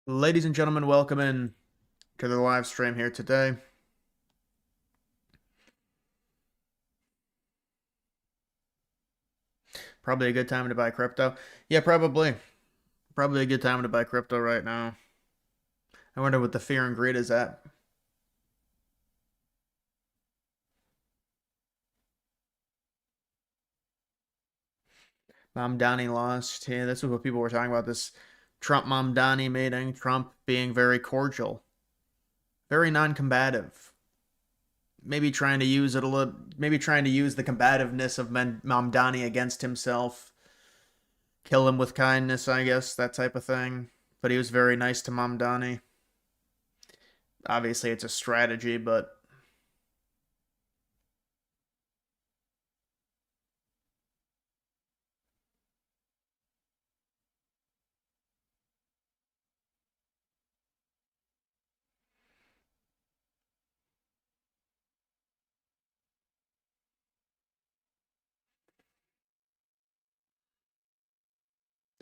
Ladies and gentlemen, welcome in to the live stream here today. Probably a good time to buy crypto. Yeah, probably. Probably a good time to buy crypto right now. I wonder what the fear and greed is at. Mamdani lost. Yeah, this is what people were talking about. This Trump Mamdani meeting. Trump being very cordial, very non-combative. Maybe trying to use it a little. Maybe trying to use the combativeness of Mamdani against himself. Kill him with kindness, I guess, that type of thing. But he was very nice to Mamdani. Obviously, it's a strategy, but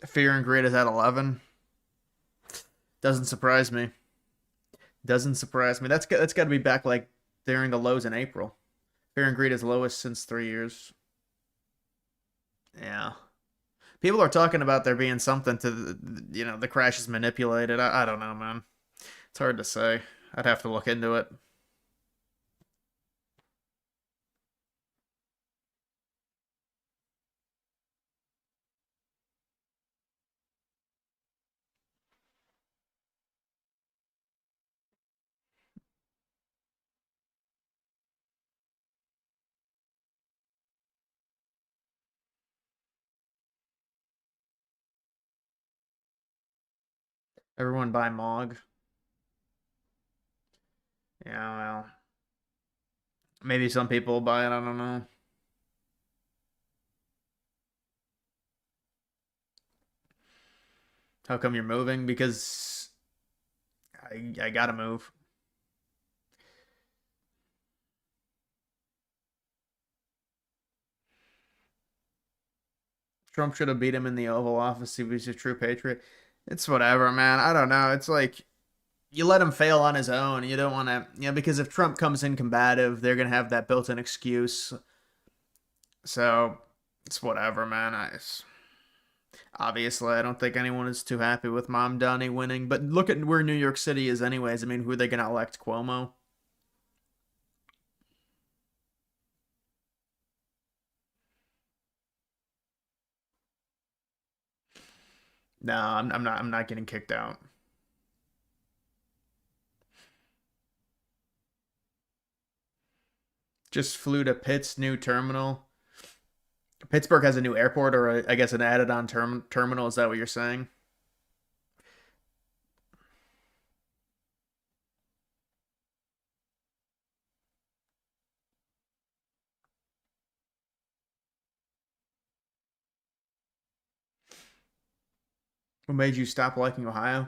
Fear and Greed is at 11. Doesn't surprise me. Doesn't surprise me. That's got to be back like during the lows in April. Fear and Greed is lowest since 3 years. Yeah. People are talking about there being something to the crash is manipulated. I don't know, man. It's hard to say. I'd have to look into it. Everyone buy Mog. Yeah, well, maybe some people buy it. I don't know. How come you're moving? Because I gotta move. Trump should have beat him in the Oval Office if he's a true patriot. It's whatever, man. I don't know. It's like you let him fail on his own. You don't want to, because if Trump comes in combative, they're gonna have that built-in excuse. So it's whatever, man. Obviously, I don't think anyone is too happy with Mom Donnie winning. But look at where New York City is, anyways. I mean, who are they gonna elect? Cuomo? No, I'm not. I'm not getting kicked out. Just flew to Pitt's new terminal. Pittsburgh has a new airport, or I guess an added-on terminal. Is that what you're saying? What made you stop liking Ohio?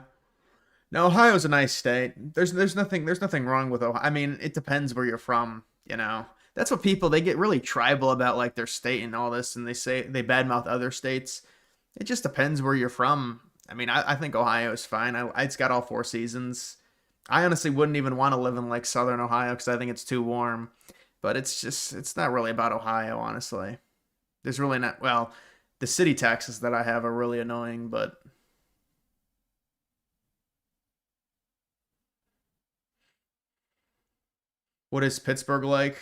No, Ohio's a nice state. There's nothing wrong with Ohio. I mean, it depends where you're from. That's what people they get really tribal about like their state and all this, and they badmouth other states. It just depends where you're from. I mean, I think Ohio is fine. It's got all four seasons. I honestly wouldn't even want to live in like southern Ohio because I think it's too warm. But it's not really about Ohio, honestly. There's really not, well, the city taxes that I have are really annoying, but what is Pittsburgh like?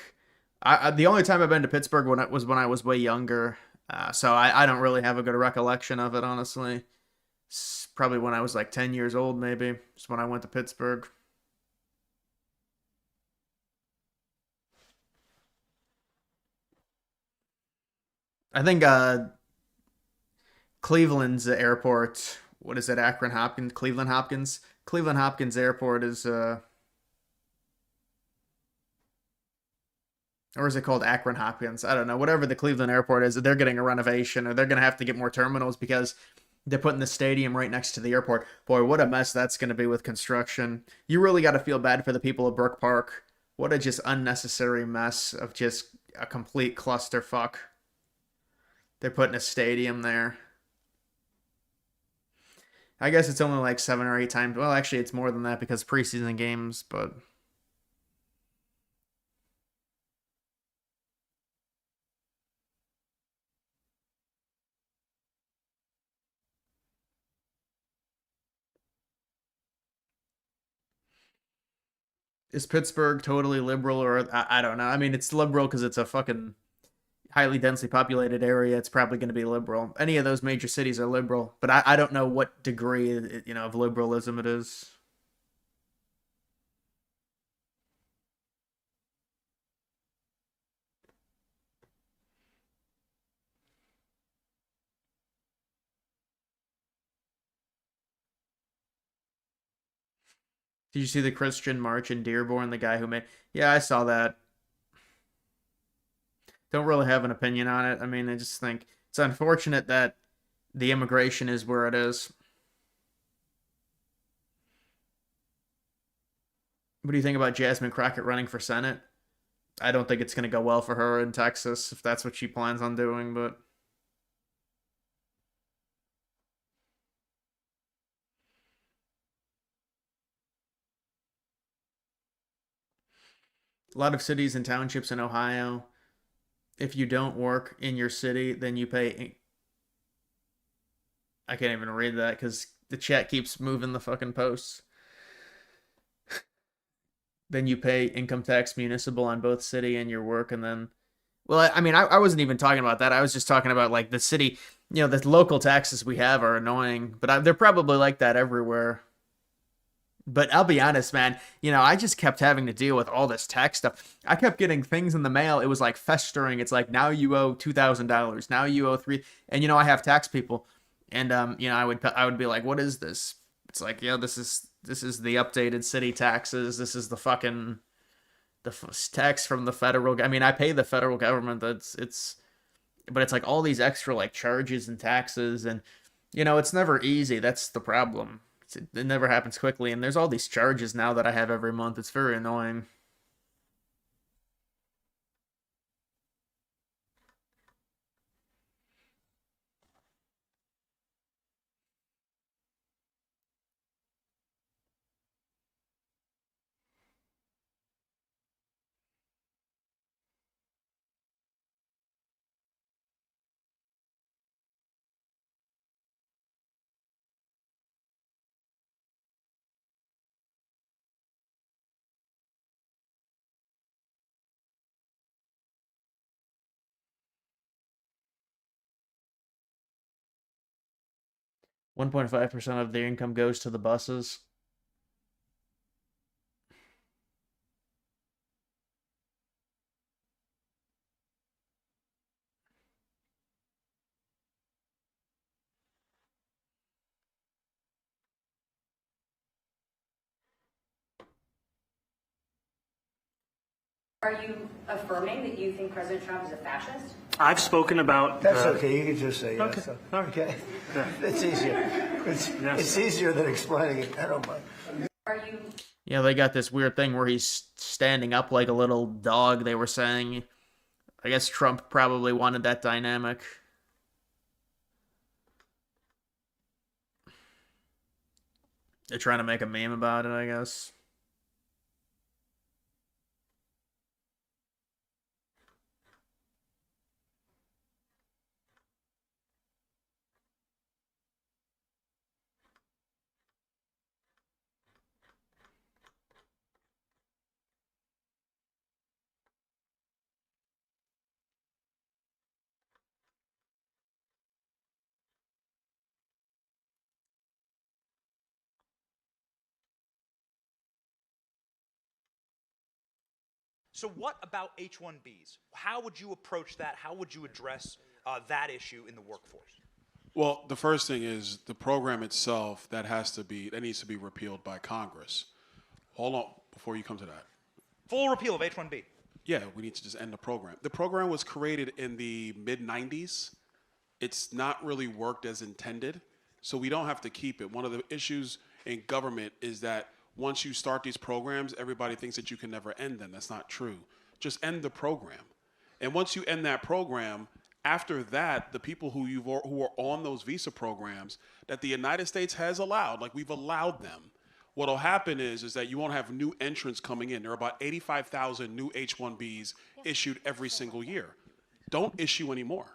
The only time I've been to Pittsburgh when I was way younger, so I don't really have a good recollection of it, honestly. It's probably when I was like 10 years old, maybe. Just when I went to Pittsburgh. I think Cleveland's airport. What is it? Akron Hopkins, Cleveland Hopkins. Cleveland Hopkins Airport is or is it called Akron Hopkins? I don't know. Whatever the Cleveland Airport is, they're getting a renovation, or they're going to have to get more terminals because they're putting the stadium right next to the airport. Boy, what a mess that's going to be with construction. You really got to feel bad for the people of Brook Park. What a just unnecessary mess of just a complete clusterfuck. They're putting a stadium there. I guess it's only like 7 or 8 times. Well, actually, it's more than that because preseason games. But is Pittsburgh totally liberal, or I don't know? I mean, it's liberal because it's a fucking highly densely populated area. It's probably going to be liberal. Any of those major cities are liberal, but I don't know what degree of liberalism it is. Did you see the Christian march in Dearborn? The guy who made. Yeah, I saw that. Don't really have an opinion on it. I mean, I just think it's unfortunate that the immigration is where it is. What do you think about Jasmine Crockett running for Senate? I don't think it's going to go well for her in Texas if that's what she plans on doing, but a lot of cities and townships in Ohio, if you don't work in your city, then you pay. I can't even read that because the chat keeps moving the fucking posts. Then you pay income tax municipal on both city and your work, and then well, I mean, I wasn't even talking about that. I was just talking about like the city, the local taxes we have are annoying, but they're probably like that everywhere. But I'll be honest, man, I just kept having to deal with all this tax stuff. I kept getting things in the mail. It was like festering. It's like now you owe $2,000. Now you owe three. And I have tax people, and I would be like, what is this? It's like, this is the updated city taxes. This is the fucking tax from the federal. I mean, I pay the federal government. But it's like all these extra like charges and taxes, and it's never easy. That's the problem. It never happens quickly, and there's all these charges now that I have every month. It's very annoying. 1.5% of their income goes to the buses. Are you affirming that you think President Trump is a fascist? I've spoken about. That's okay. You can just say yes. Okay. All right. Okay. It's easier. It's easier than explaining it. I don't mind. Are you? Yeah, they got this weird thing where he's standing up like a little dog. They were saying. I guess Trump probably wanted that dynamic. They're trying to make a meme about it, I guess. So what about H-1Bs? How would you approach that? How would you address that issue in the workforce? Well, the first thing is the program itself that needs to be repealed by Congress. Hold on before you come to that. Full repeal of H-1B. Yeah, we need to just end the program. The program was created in the mid-90s. It's not really worked as intended, so we don't have to keep it. One of the issues in government is that once you start these programs, everybody thinks that you can never end them. That's not true. Just end the program. And once you end that program, After that, the people who are on those visa programs that the United States has allowed, like we've allowed them, what'll happen is that you won't have new entrants coming in. There are about 85,000 new H-1Bs issued every single year. Don't issue anymore.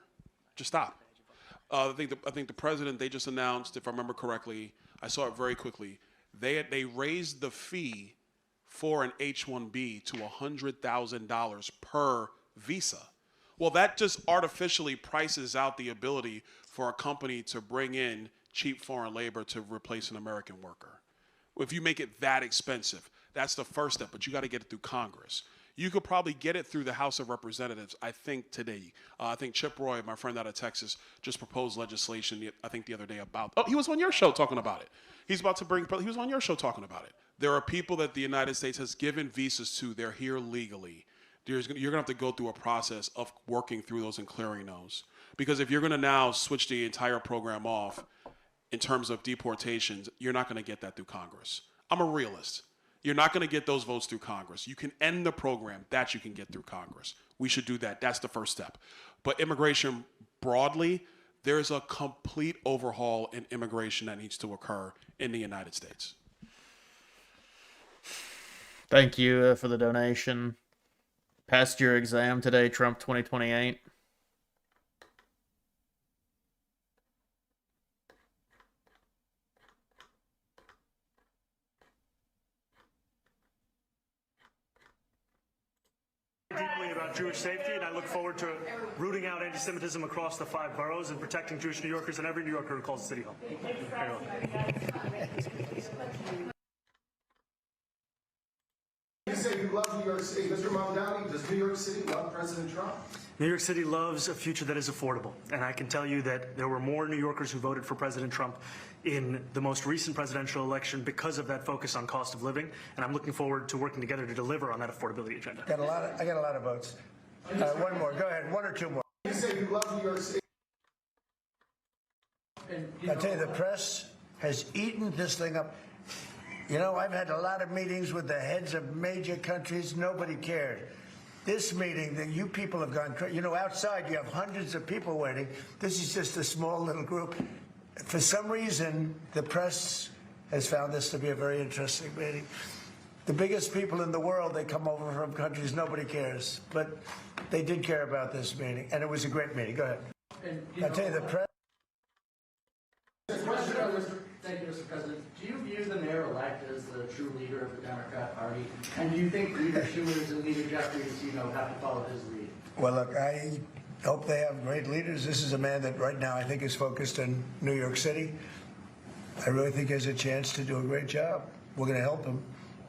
Just stop. I think the president, they just announced, if I remember correctly, I saw it very quickly, they raised the fee for an H-1B to $100,000 per visa. Well, that just artificially prices out the ability for a company to bring in cheap foreign labor to replace an American worker. If you make it that expensive, that's the first step, but you got to get it through Congress. You could probably get it through the House of Representatives, I think, today. I think Chip Roy, my friend out of Texas, just proposed legislation, I think, the other day about, he was on your show talking about it. He was on your show talking about it. There are people that the United States has given visas to, they're here legally. You're going to have to go through a process of working through those and clearing those. Because if you're going to now switch the entire program off in terms of deportations, you're not going to get that through Congress. I'm a realist. You're not going to get those votes through Congress. You can end the program. That you can get through Congress. We should do that. That's the first step. But immigration broadly, there's a complete overhaul in immigration that needs to occur in the United States. Thank you for the donation. Passed your exam today, Trump 2028. Deeply about Jewish safety, and I look forward to rooting out anti-Semitism across the 5 boroughs and protecting Jewish New Yorkers and every New Yorker who calls the city home. You say you love New York City. Mr. Mamdani, does New York City love President Trump? New York City loves a future that is affordable, and I can tell you that there were more New Yorkers who voted for President Trump in the most recent presidential election because of that focus on cost of living, and I'm looking forward to working together to deliver on that affordability agenda. I got a lot of votes. One more. Go ahead. One or two more. You say you love New York City. I tell you, the press has eaten this thing up. You know, I've had a lot of meetings with the heads of major countries. Nobody cared. This meeting, that you people have gone crazy. You know, outside you have hundreds of people waiting. This is just a small little group. For some reason, the press has found this to be a very interesting meeting. The biggest people in the world, they come over from countries nobody cares. But they did care about this meeting, and it was a great meeting. Go ahead. I tell you, the press. Thank you, Mr. President. Do you view the mayor-elect as the true leader of the Democrat Party? And do you think Leader Schumer's and Leader Jeffries, have to follow his lead? Well, look, I hope they have great leaders. This is a man that right now I think is focused on New York City. I really think he has a chance to do a great job. We're going to help him,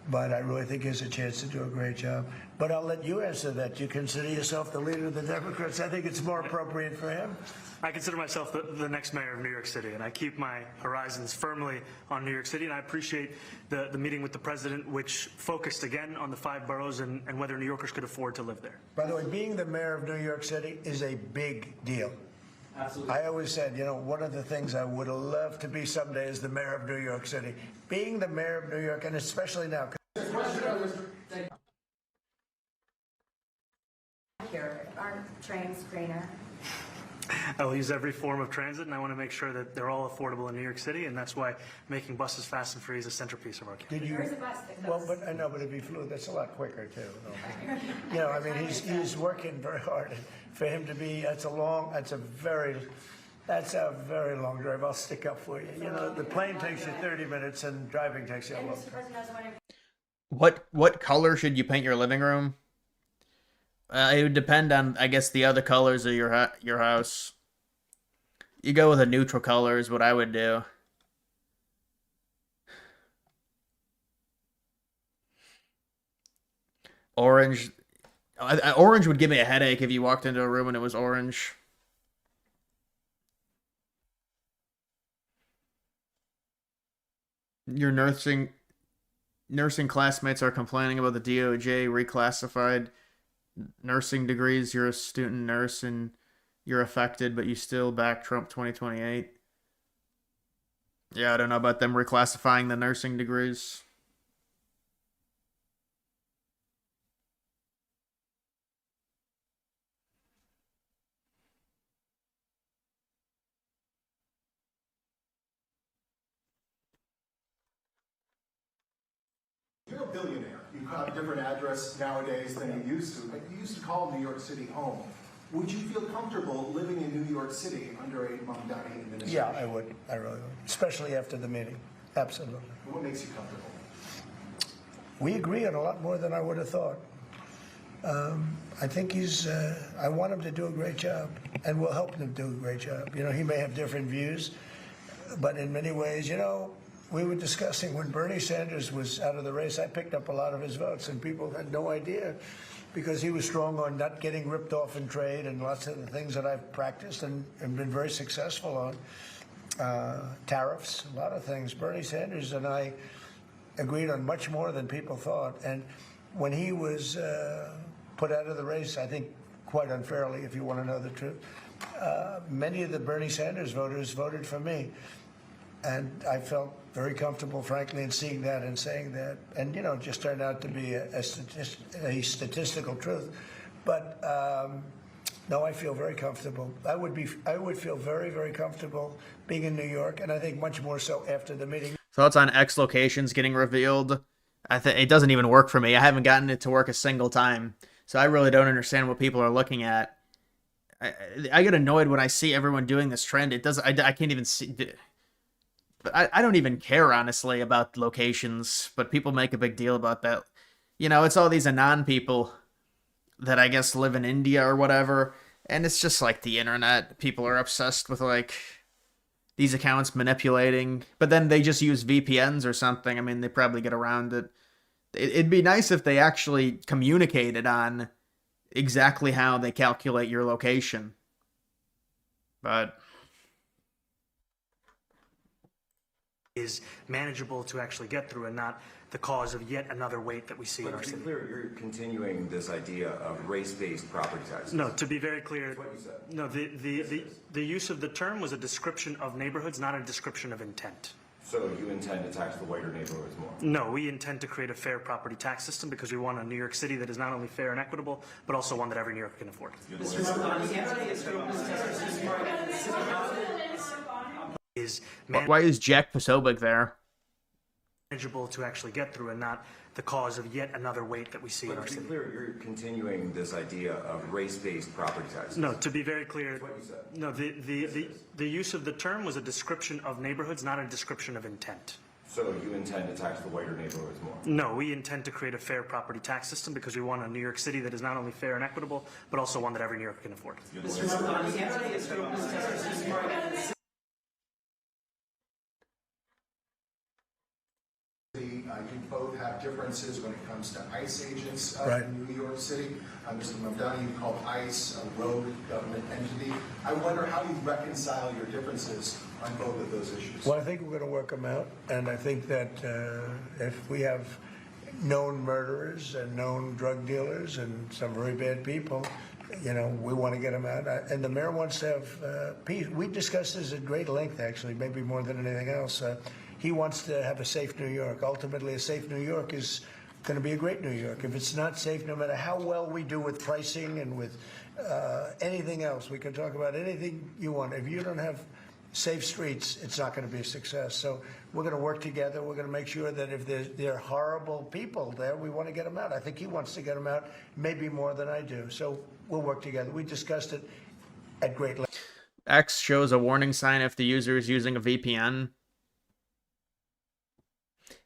but I really think he has a chance to do a great job. But I'll let you answer that. You consider yourself the leader of the Democrats. I think it's more appropriate for him. I consider myself the next mayor of New York City, and I keep my horizons firmly on New York City, and I appreciate the meeting with the president, which focused again on the 5 boroughs and whether New Yorkers could afford to live there. By the way, being the mayor of New York City is a big deal. Absolutely. I always said, one of the things I would love to be someday is the mayor of New York City. Being the mayor of New York, and especially now. Here, our trains greener. I will use every form of transit, and I want to make sure that they're all affordable in New York City, and that's why making buses fast and free is a centerpiece of our campaign. Did you? Where's the bus that Well, goes? but I know, but it'd be fluid. That's a lot quicker too. I mean, he's working very hard. For him to be, that's a very long drive. I'll stick up for you. The plane takes you 30 minutes, and driving takes you a And long Mr. time. President, I was wondering. What color should you paint your living room? It would depend on, I guess, the other colors of your house. You go with a neutral color is what I would do. Orange. Orange would give me a headache if you walked into a room and it was orange. Your nursing classmates are complaining about the DOJ reclassified nursing degrees. You're a student nurse and you're affected, but you still back Trump 2028. Yeah, I don't know about them reclassifying the nursing degrees. a billionaire. You have a different address nowadays than you used to, but you used to call New York City home. Would you feel comfortable living in New York City under a Mamdani administration? Yeah, I would. I really would, especially after the meeting. Absolutely. What makes you comfortable? We agree on a lot more than I would have thought. I think I want him to do a great job, and we'll help him do a great job. You know, he may have different views, but in many ways, you know, we were discussing when Bernie Sanders was out of the race, I picked up a lot of his votes, and people had no idea because he was strong on not getting ripped off in trade and lots of the things that I've practiced and been very successful on. Tariffs, a lot of things. Bernie Sanders and I agreed on much more than people thought. And when he was put out of the race, I think quite unfairly, if you want to know the truth, many of the Bernie Sanders voters voted for me. And I felt very comfortable, frankly, in seeing that and saying that. And, you know, it just turned out to be a statistical truth. But no, I feel very comfortable. I would feel very, very comfortable being in New York, and I think much more so after the meeting. Thoughts on X locations getting revealed? I think it doesn't even work for me. I haven't gotten it to work a single time, so I really don't understand what people are looking at. I get annoyed when I see everyone doing this trend. It doesn't. I can't even see. But I don't even care, honestly, about locations, but people make a big deal about that. You know, it's all these Anon people that I guess live in India or whatever, and it's just like the internet. People are obsessed with, like, these accounts manipulating, but then they just use VPNs or something. I mean, they probably get around it. It'd be nice if they actually communicated on exactly how they calculate your location. But is manageable to actually get through and not the cause of yet another weight that we see in our To city. be clear, you're continuing this idea of race-based property taxes. No, to be very clear, That's what you said. no, the use of the term was a description of neighborhoods, not a description of intent. So you intend to tax the whiter neighborhoods more? No, we intend to create a fair property tax system because we want a New York City that is not only fair and equitable, but also one that every New Yorker can afford. why is Jack Posobiec there? Manageable to actually get through and not the cause of yet another weight that we see in our To be city. clear, you're continuing this idea of race-based property taxes. No, to be very clear, That's what you said. no, the use of the term was a description of neighborhoods, not a description of intent. So you intend to tax the whiter neighborhoods more? No, we intend to create a fair property tax system because we want a New York City that is not only fair and equitable, but also one that every New Yorker can afford. You both have differences when it comes to ICE agents Right. in New York City. Mr. Mamdani, you called ICE a rogue government entity. I wonder how you reconcile your differences on both of those issues. Well, I think we're going to work them out, and I think that if we have known murderers and known drug dealers and some very bad people, you know, we want to get them out. And the mayor wants to have peace. We discussed this at great length, actually, maybe more than anything else. He wants to have a safe New York. Ultimately, a safe New York is going to be a great New York. If it's not safe, no matter how well we do with pricing and with anything else, we can talk about anything you want. If you don't have safe streets, it's not going to be a success. So we're going to work together. We're going to make sure that if there are horrible people there, we want to get them out. I think he wants to get them out, maybe more than I do. So we'll work together. We discussed it at great length. X shows a warning sign if the user is using a VPN.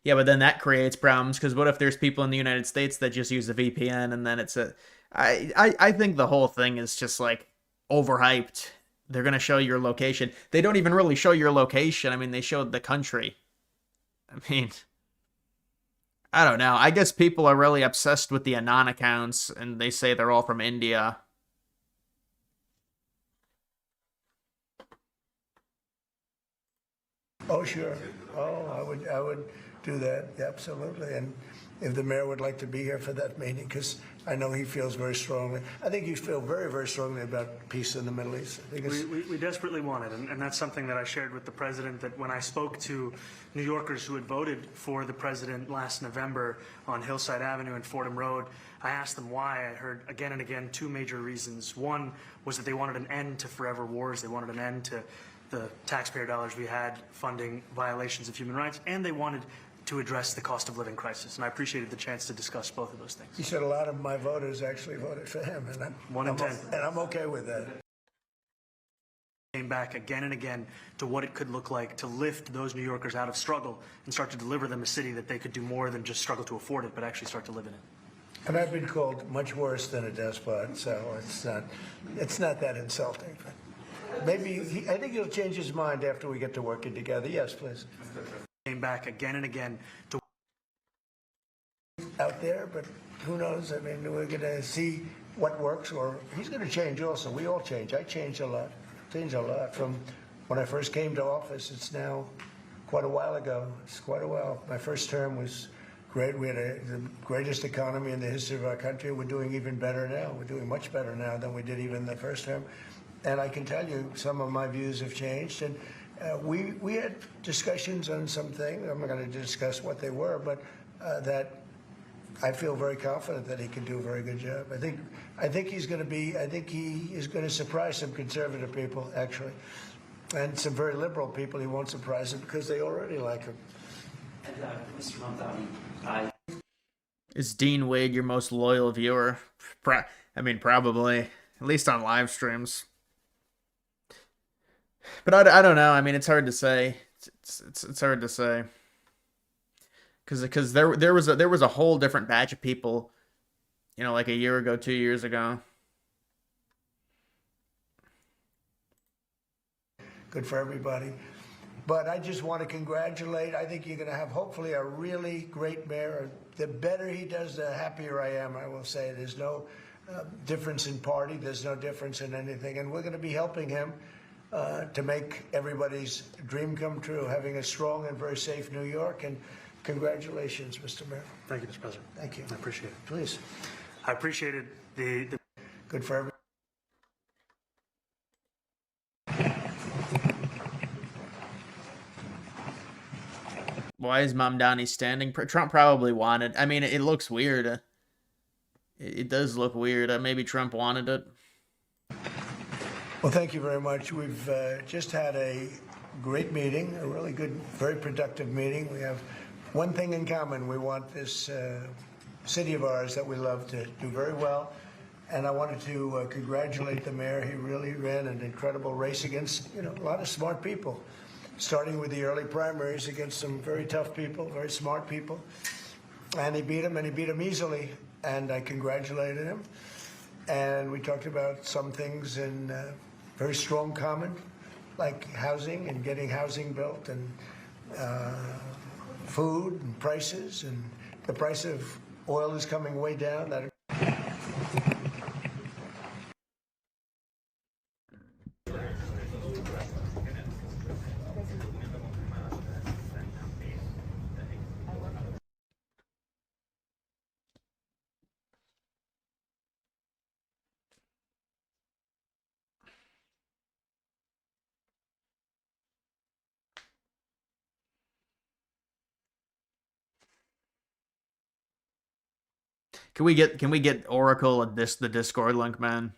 Yeah, but then that creates problems, because what if there's people in the United States that just use the VPN, and then it's a... I think the whole thing is just, like, overhyped. They're going to show your location. They don't even really show your location. I mean, they showed the country. I mean, I don't know. I guess people are really obsessed with the Anon accounts, and they say they're all from India. Oh, sure. Oh, I would do that, absolutely. And if the mayor would like to be here for that meeting, because I know he feels very strongly. I think you feel very, very strongly about peace in the Middle East. I think it's, We desperately want it, and that's something that I shared with the president, that when I spoke to New Yorkers who had voted for the president last November on Hillside Avenue and Fordham Road, I asked them why. I heard again and again two major reasons. One was that they wanted an end to forever wars. They wanted an end to the taxpayer dollars we had funding violations of human rights, and they wanted to address the cost of living crisis. And I appreciated the chance to discuss both of those things. He said a lot of my voters actually voted for him, and 1 in 10. and I'm okay with that. Came back again and again to what it could look like to lift those New Yorkers out of struggle and start to deliver them a city that they could do more than just struggle to afford it, but actually start to live in it. And I've been called much worse than a despot, so it's not that insulting. But maybe I think he'll change his mind after we get to working together. Yes, please. Came back again and again to Out there, but who knows? I mean, we're going to see what works, or he's going to change also. We all change. I changed a lot. Changed a lot from when I first came to office. It's now quite a while ago. It's quite a while. My first term was great. We had the greatest economy in the history of our country. We're doing even better now. We're doing much better now than we did even the first term. And I can tell you some of my views have changed. And we had discussions on some things. I'm not going to discuss what they were, but that I feel very confident that he can do a very good job. I think he's going to be. I think he is going to surprise some conservative people, actually, and some very liberal people. He won't surprise them because they already like him. Mr. Mamdani, Is Dean Wade your most loyal viewer? I mean, probably, at least on live streams. But I don't know. I mean, it's hard to say. It's hard to say. Because there was a whole different batch of people, you know, like a year ago, 2 years ago. Good for everybody. But I just want to congratulate. I think you're going to have hopefully a really great mayor. The better he does, the happier I am. I will say there's no difference in party. There's no difference in anything, and we're going to be helping him to make everybody's dream come true. Having a strong and very safe New York. And congratulations, Mr. Mayor. Thank you, Mr. President. Thank you. I appreciate it. Please. I appreciated the Good for everybody. Why is Mamdani standing? Trump probably wanted. I mean, it looks weird. It does look weird. Maybe Trump wanted it. Well, thank you very much. We've just had a great meeting, a really good, very productive meeting. We have one thing in common. We want this city of ours that we love to do very well. And I wanted to congratulate the mayor. He really ran an incredible race against, a lot of smart people, starting with the early primaries against some very tough people, very smart people. And he beat them easily. And I congratulated him. And we talked about some things in very strong common, like housing and getting housing built, and food and prices, and the price of oil is coming way down. Can we get Oracle the Discord link, man?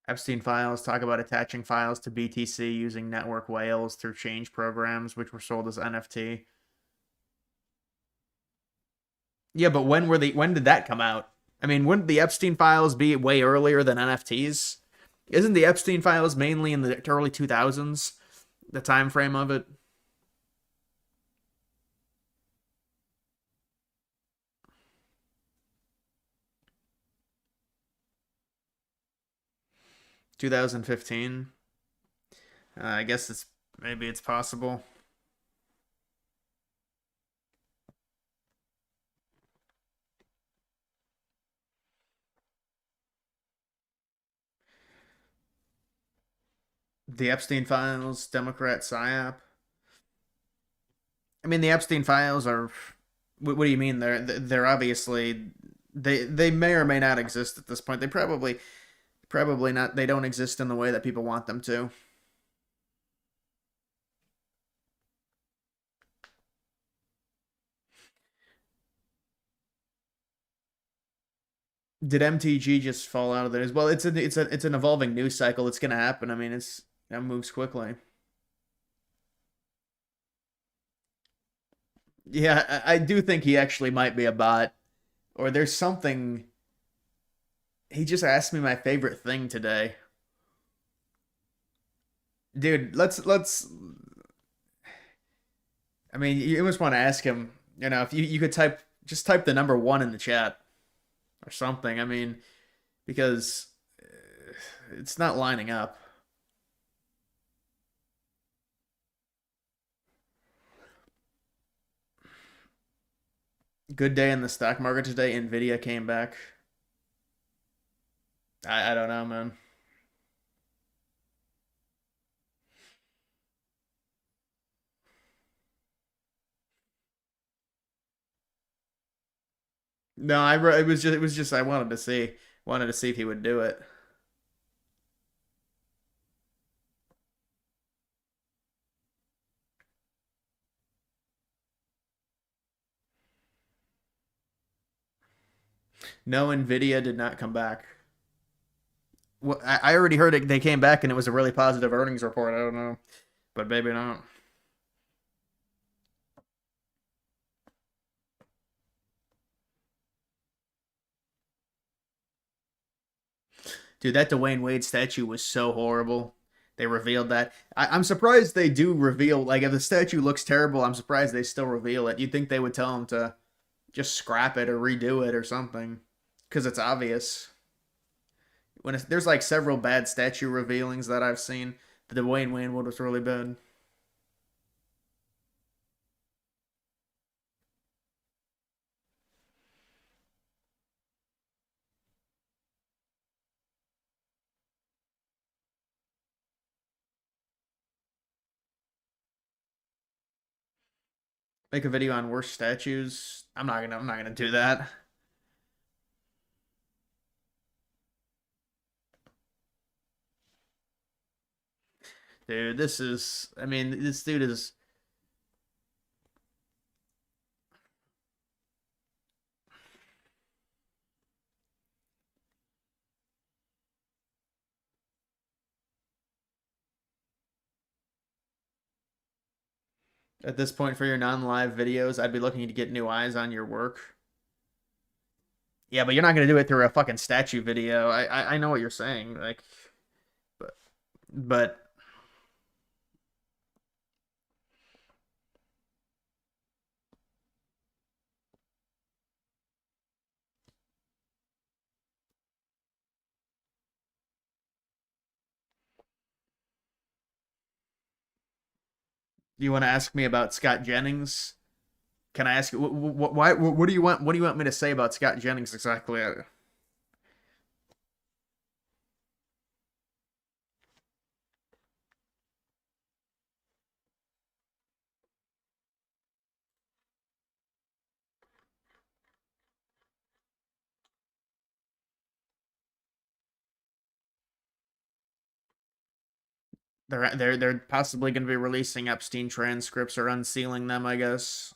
Epstein files talk about attaching files to BTC using network whales through change programs, which were sold as NFT. Yeah, but when did that come out? I mean, wouldn't the Epstein files be way earlier than NFTs? Isn't the Epstein files mainly in the early 2000s? The time frame of it? (2015). I guess maybe it's possible. The Epstein files, Democrat PSYOP. I mean, the Epstein files are. What do you mean? They're obviously they may or may not exist at this point. They probably not. They don't exist in the way that people want them to. Did MTG just fall out of there? Well, it's an evolving news cycle. It's gonna happen. I mean, it moves quickly. Yeah, I do think he actually might be a bot, or there's something. He just asked me my favorite thing today, dude. Let's. I mean, you almost want to ask him. You know, if you could type the number one in the chat or something. I mean, because it's not lining up. Good day in the stock market today. Nvidia came back. I don't know, man. No, it was just I wanted to see if he would do it. No, Nvidia did not come back. Well, I already heard it. They came back and it was a really positive earnings report. I don't know, but maybe not. Dude, that Dwayne Wade statue was so horrible. They revealed that. I'm surprised they do reveal. Like, if the statue looks terrible, I'm surprised they still reveal it. You'd think they would tell him to just scrap it or redo it or something, because it's obvious. There's like several bad statue revealings that I've seen. The Dwayne Wade one was really bad. Make a video on worst statues. I'm not gonna do that. Dude, I mean, this dude is at this point for your non-live videos, I'd be looking to get new eyes on your work. Yeah, but you're not gonna do it through a fucking statue video. I know what you're saying, like, but do you want to ask me about Scott Jennings? Can I ask you why? What do you want? What do you want me to say about Scott Jennings exactly? They're possibly going to be releasing Epstein transcripts or unsealing them, I guess.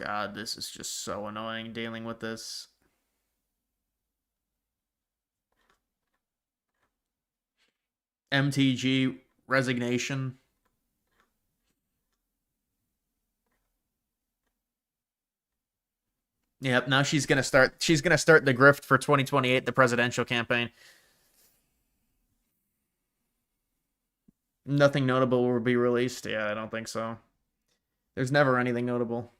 God, this is just so annoying dealing with this. MTG resignation. Yep, now she's gonna start the grift for 2028, the presidential campaign. Nothing notable will be released. Yeah, I don't think so. There's never anything notable.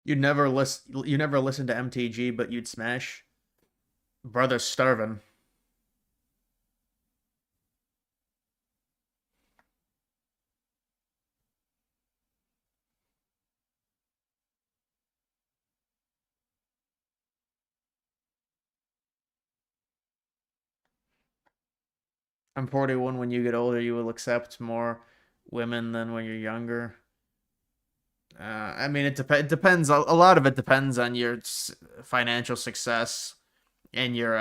You never listen to MTG, but you'd smash. Brother's starving. I'm 41. When you get older, you will accept more women than when you're younger. I mean, it depends. A lot of it depends on your financial success and your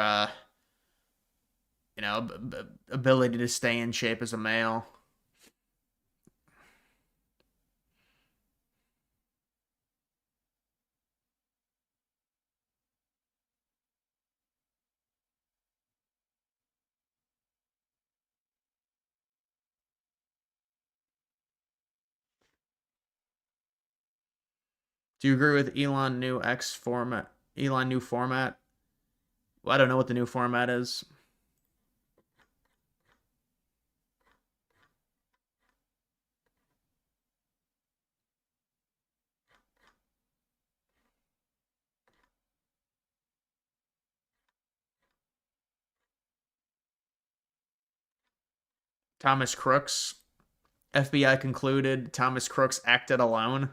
ability to stay in shape as a male. Do you agree with Elon new X format? Elon new format? Well, I don't know what the new format is. Thomas Crooks. FBI concluded Thomas Crooks acted alone.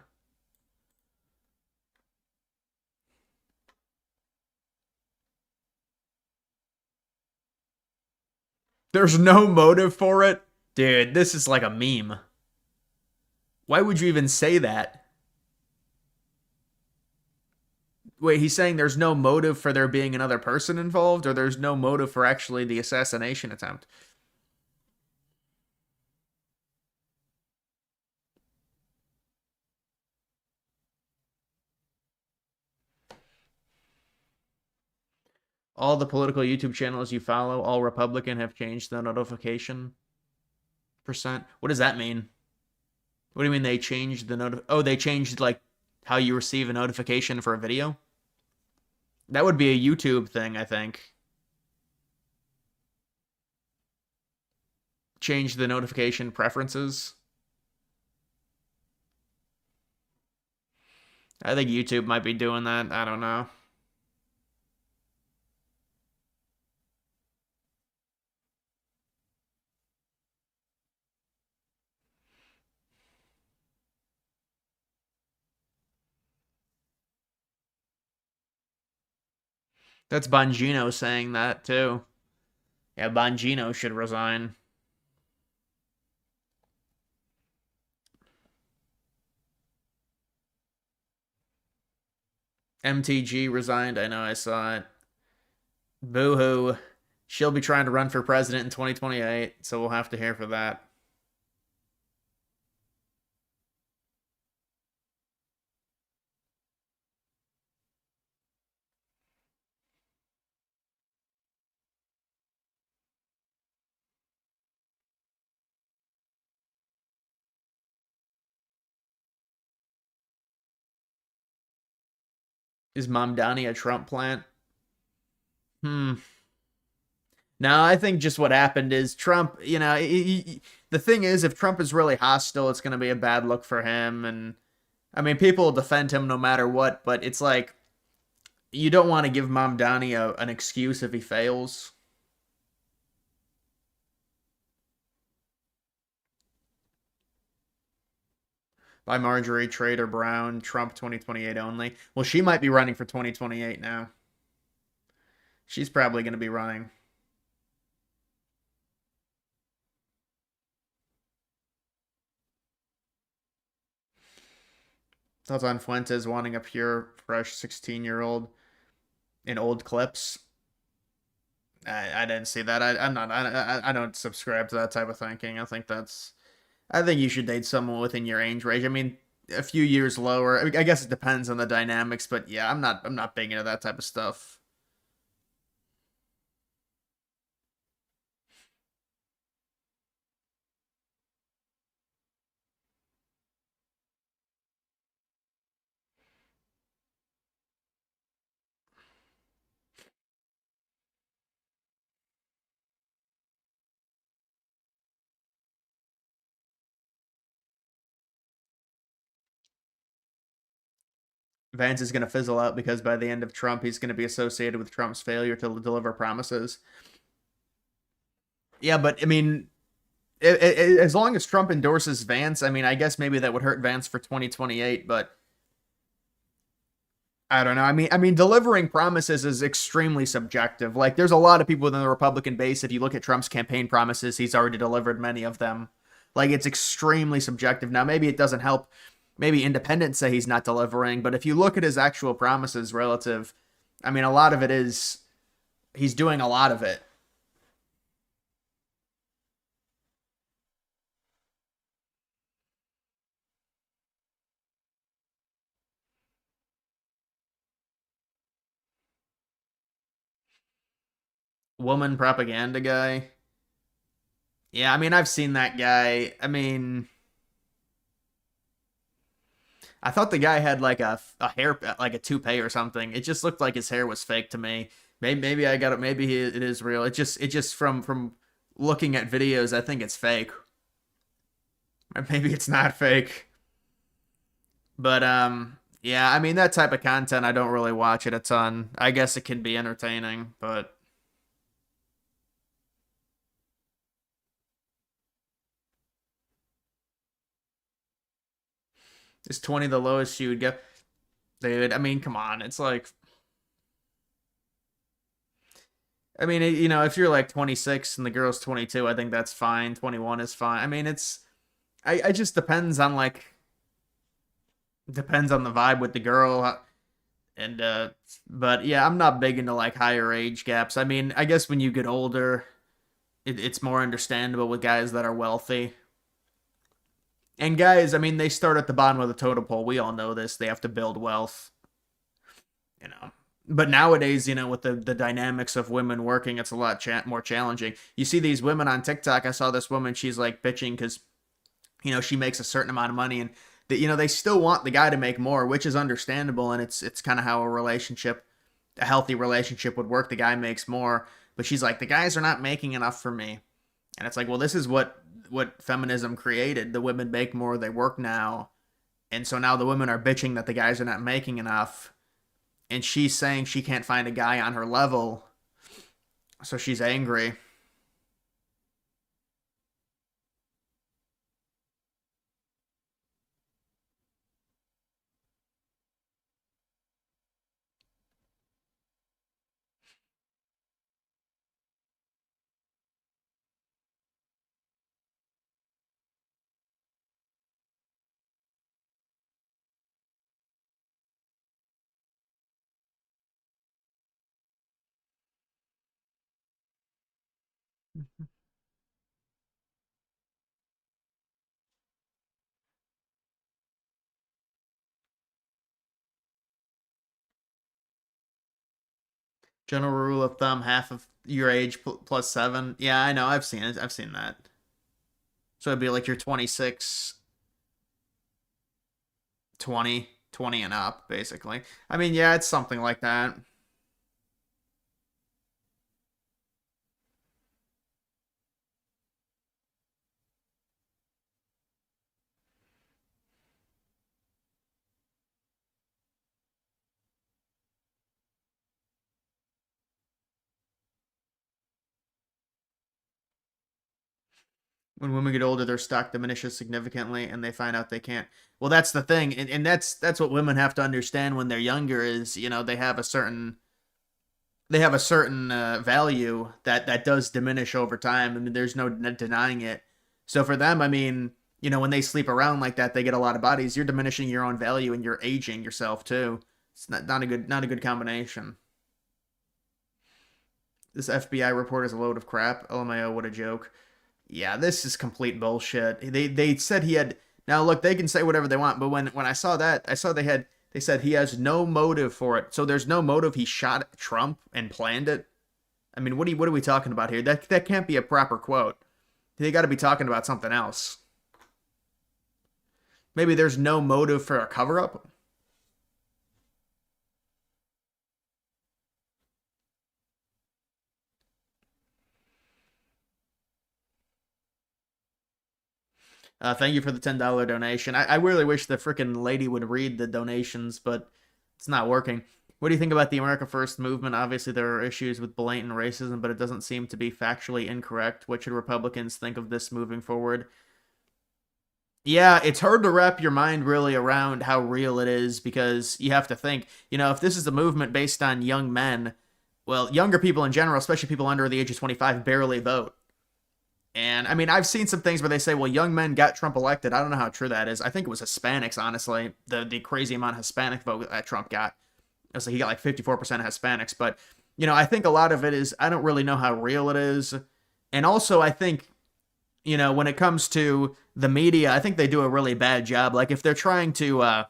There's no motive for it? Dude, this is like a meme. Why would you even say that? Wait, he's saying there's no motive for there being another person involved, or there's no motive for actually the assassination attempt? All the political YouTube channels you follow, all Republican, have changed the notification percent. What does that mean? What do you mean they changed the Oh, they changed like how you receive a notification for a video? That would be a YouTube thing, I think. Change the notification preferences. I think YouTube might be doing that. I don't know. That's Bongino saying that too. Yeah, Bongino should resign. MTG resigned. I know, I saw it. Boo hoo. She'll be trying to run for president in 2028, so we'll have to hear for that. Is Mamdani a Trump plant? No, I think just what happened is Trump, the thing is, if Trump is really hostile, it's going to be a bad look for him. And I mean, people will defend him no matter what, but it's like, you don't want to give Mamdani an excuse if he fails. By Marjorie Trader Brown, Trump 2028 only. Well, she might be running for 2028 now. She's probably going to be running. Thoughts on Fuentes wanting a pure, fresh 16-year-old in old clips? I didn't see that. I don't subscribe to that type of thinking. I think you should date someone within your age range. I mean, a few years lower. I guess it depends on the dynamics, but yeah, I'm not big into that type of stuff. Vance is going to fizzle out because by the end of Trump, he's going to be associated with Trump's failure to deliver promises. Yeah, but I mean, as long as Trump endorses Vance, I mean, I guess maybe that would hurt Vance for 2028, but I don't know. I mean, delivering promises is extremely subjective. Like, there's a lot of people within the Republican base. If you look at Trump's campaign promises, he's already delivered many of them. Like, it's extremely subjective. Now, maybe it doesn't help. Maybe independents say he's not delivering, but if you look at his actual promises relative, I mean, a lot of it is he's doing a lot of it. Woman propaganda guy. Yeah, I mean, I've seen that guy. I mean, I thought the guy had like a hair, like a toupee or something. It just looked like his hair was fake to me. Maybe I got it. Maybe it is real. It just from looking at videos, I think it's fake. Or maybe it's not fake. But yeah, I mean, that type of content, I don't really watch it a ton. I guess it can be entertaining, but is 20 the lowest you would get? Dude, I mean, come on. It's like, I mean, if you're like 26 and the girl's 22, I think that's fine. 21 is fine. I mean, I just depends on depends on the vibe with the girl. And, but yeah, I'm not big into like higher age gaps. I mean, I guess when you get older, it's more understandable with guys that are wealthy. And guys, I mean, they start at the bottom of the totem pole. We all know this. They have to build wealth, you know. But nowadays, with the dynamics of women working, it's a lot more challenging. You see these women on TikTok. I saw this woman. She's like bitching because, she makes a certain amount of money, and they still want the guy to make more, which is understandable. And it's kind of how a healthy relationship would work. The guy makes more, but she's like, the guys are not making enough for me. And it's like, well, this is what feminism created. The women make more, they work now. And so now the women are bitching that the guys are not making enough. And she's saying she can't find a guy on her level. So she's angry. General rule of thumb, half of your age plus 7. Yeah, I know. I've seen it. I've seen that. So it'd be like you're 26, 20 and up, basically. I mean, yeah, it's something like that. When women get older, their stock diminishes significantly, and they find out they can't. Well, that's the thing, and that's what women have to understand when they're younger. Is they have a certain value that does diminish over time. I mean, there's no denying it. So for them, I mean, when they sleep around like that, they get a lot of bodies. You're diminishing your own value, and you're aging yourself too. It's not a good combination. This FBI report is a load of crap. LMAO, what a joke. Yeah, this is complete bullshit. They said he had. Now look, they can say whatever they want, but when I saw that, I saw they said he has no motive for it. So there's no motive. He shot Trump and planned it. I mean, what are we talking about here? That can't be a proper quote. They got to be talking about something else. Maybe there's no motive for a cover up. Thank you for the $10 donation. I really wish the freaking lady would read the donations, but It's not working. What do you think about the America First movement? Obviously, there are issues with blatant racism, but it doesn't seem to be factually incorrect. What should Republicans think of this moving forward? Yeah, it's hard to wrap your mind really around how real it is because you have to think, if this is a movement based on young men, well, younger people in general, especially people under the age of 25, barely vote. And I mean, I've seen some things where they say, well, young men got Trump elected. I don't know how true that is. I think it was Hispanics, honestly, the crazy amount of Hispanic vote that Trump got. So he got like 54% of Hispanics. But, I think a lot of it is, I don't really know how real it is. And also, I think, when it comes to the media, I think they do a really bad job. Like if they're trying to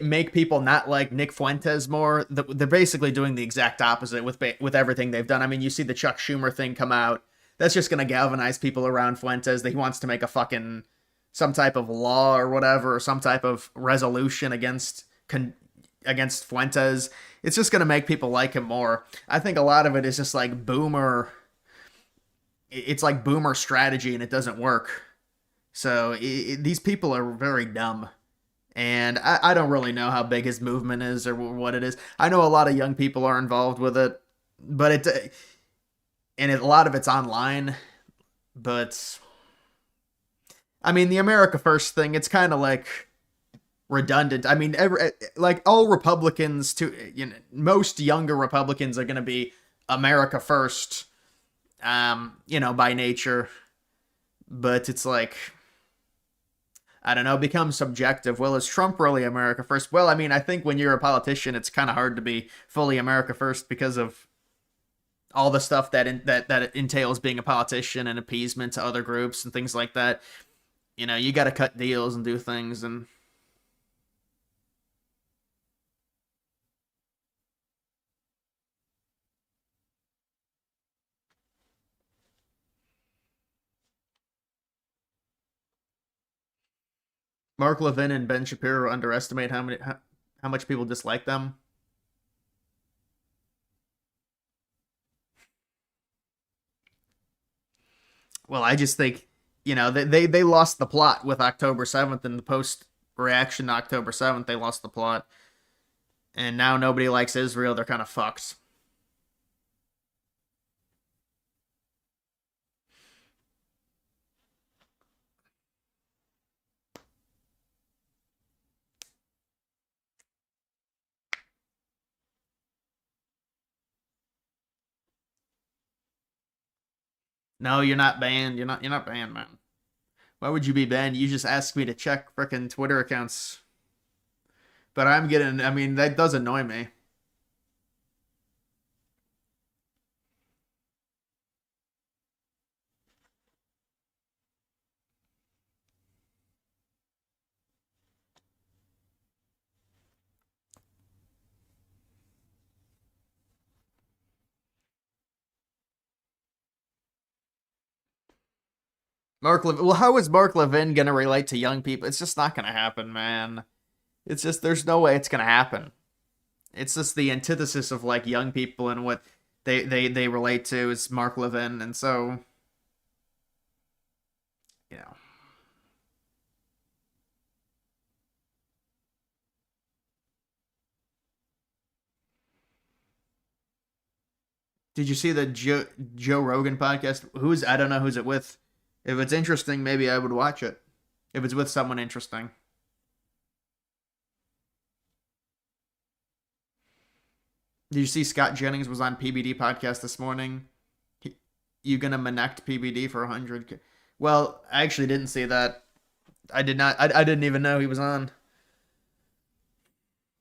make people not like Nick Fuentes more, they're basically doing the exact opposite with everything they've done. I mean, you see the Chuck Schumer thing come out. That's just going to galvanize people around Fuentes that he wants to make some type of law or whatever, or some type of resolution against Fuentes. It's just going to make people like him more. I think a lot of it is just like boomer. It's like boomer strategy and it doesn't work. So these people are very dumb. And I don't really know how big his movement is or what it is. I know a lot of young people are involved with it, but a lot of it's online. But I mean, the America First thing, it's kind of like redundant. I mean, like all Republicans, most younger Republicans are going to be America First, by nature. But it's like, I don't know, becomes subjective. Well, is Trump really America First? Well, I mean, I think when you're a politician, it's kind of hard to be fully America First because of all the stuff that entails being a politician and appeasement to other groups and things like that. You got to cut deals and do things. And Mark Levin and Ben Shapiro underestimate how much people dislike them. Well, I just think, they lost the plot with October 7th and the post reaction to October 7th. They lost the plot. And now nobody likes Israel. They're kind of fucked. No, you're not banned. You're not banned, man. Why would you be banned? You just asked me to check frickin' Twitter accounts. But I mean, that does annoy me. Well, how is Mark Levin gonna relate to young people? It's just not gonna happen, man. It's just, there's no way it's gonna happen. It's just the antithesis of like young people and what they relate to is Mark Levin, and so, you know. Did you see the Joe Rogan podcast? I don't know who's it with. If it's interesting, maybe I would watch it. If it's with someone interesting. Did you see Scott Jennings was on PBD podcast this morning? You gonna manect PBD for 100K? Well, I actually didn't see that. I did not. I didn't even know he was on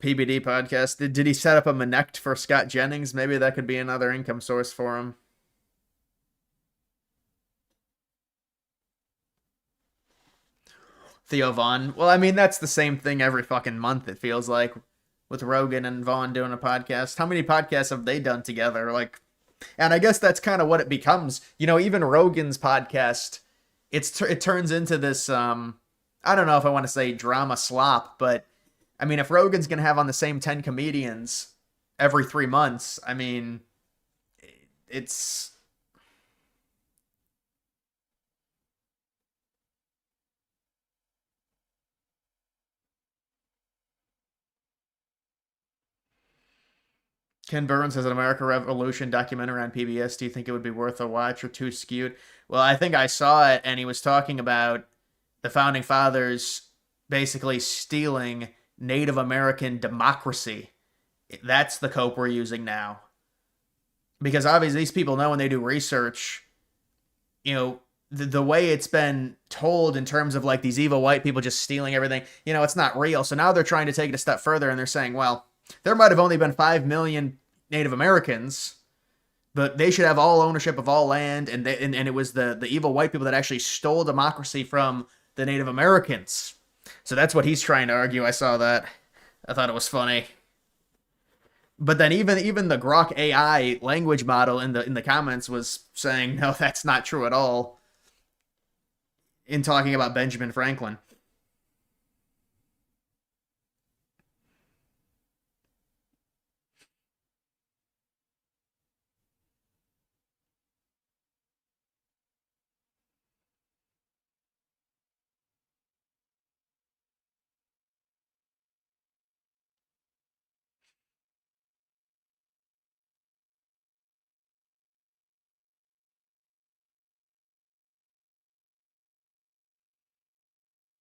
PBD podcast. Did he set up a manect for Scott Jennings? Maybe that could be another income source for him. Theo Vaughn. Well, I mean, that's the same thing every fucking month, it feels like, with Rogan and Vaughn doing a podcast. How many podcasts have they done together? Like, and I guess that's kind of what it becomes. You know, even Rogan's podcast, it turns into this, I don't know if I want to say drama slop, but I mean, if Rogan's going to have on the same 10 comedians every 3 months, I mean, it's... Ken Burns has an American Revolution documentary on PBS. Do you think it would be worth a watch or too skewed? Well, I think I saw it, and he was talking about the founding fathers basically stealing Native American democracy. That's the cope we're using now. Because obviously these people know when they do research, you know, the way it's been told in terms of like these evil white people just stealing everything, you know, it's not real. So now they're trying to take it a step further, and they're saying, well, there might have only been 5 million Native Americans, but they should have all ownership of all land, and it was the evil white people that actually stole democracy from the Native Americans. So that's what he's trying to argue. I saw that. I thought it was funny. But then even the Grok AI language model in the comments was saying, no, that's not true at all, in talking about Benjamin Franklin.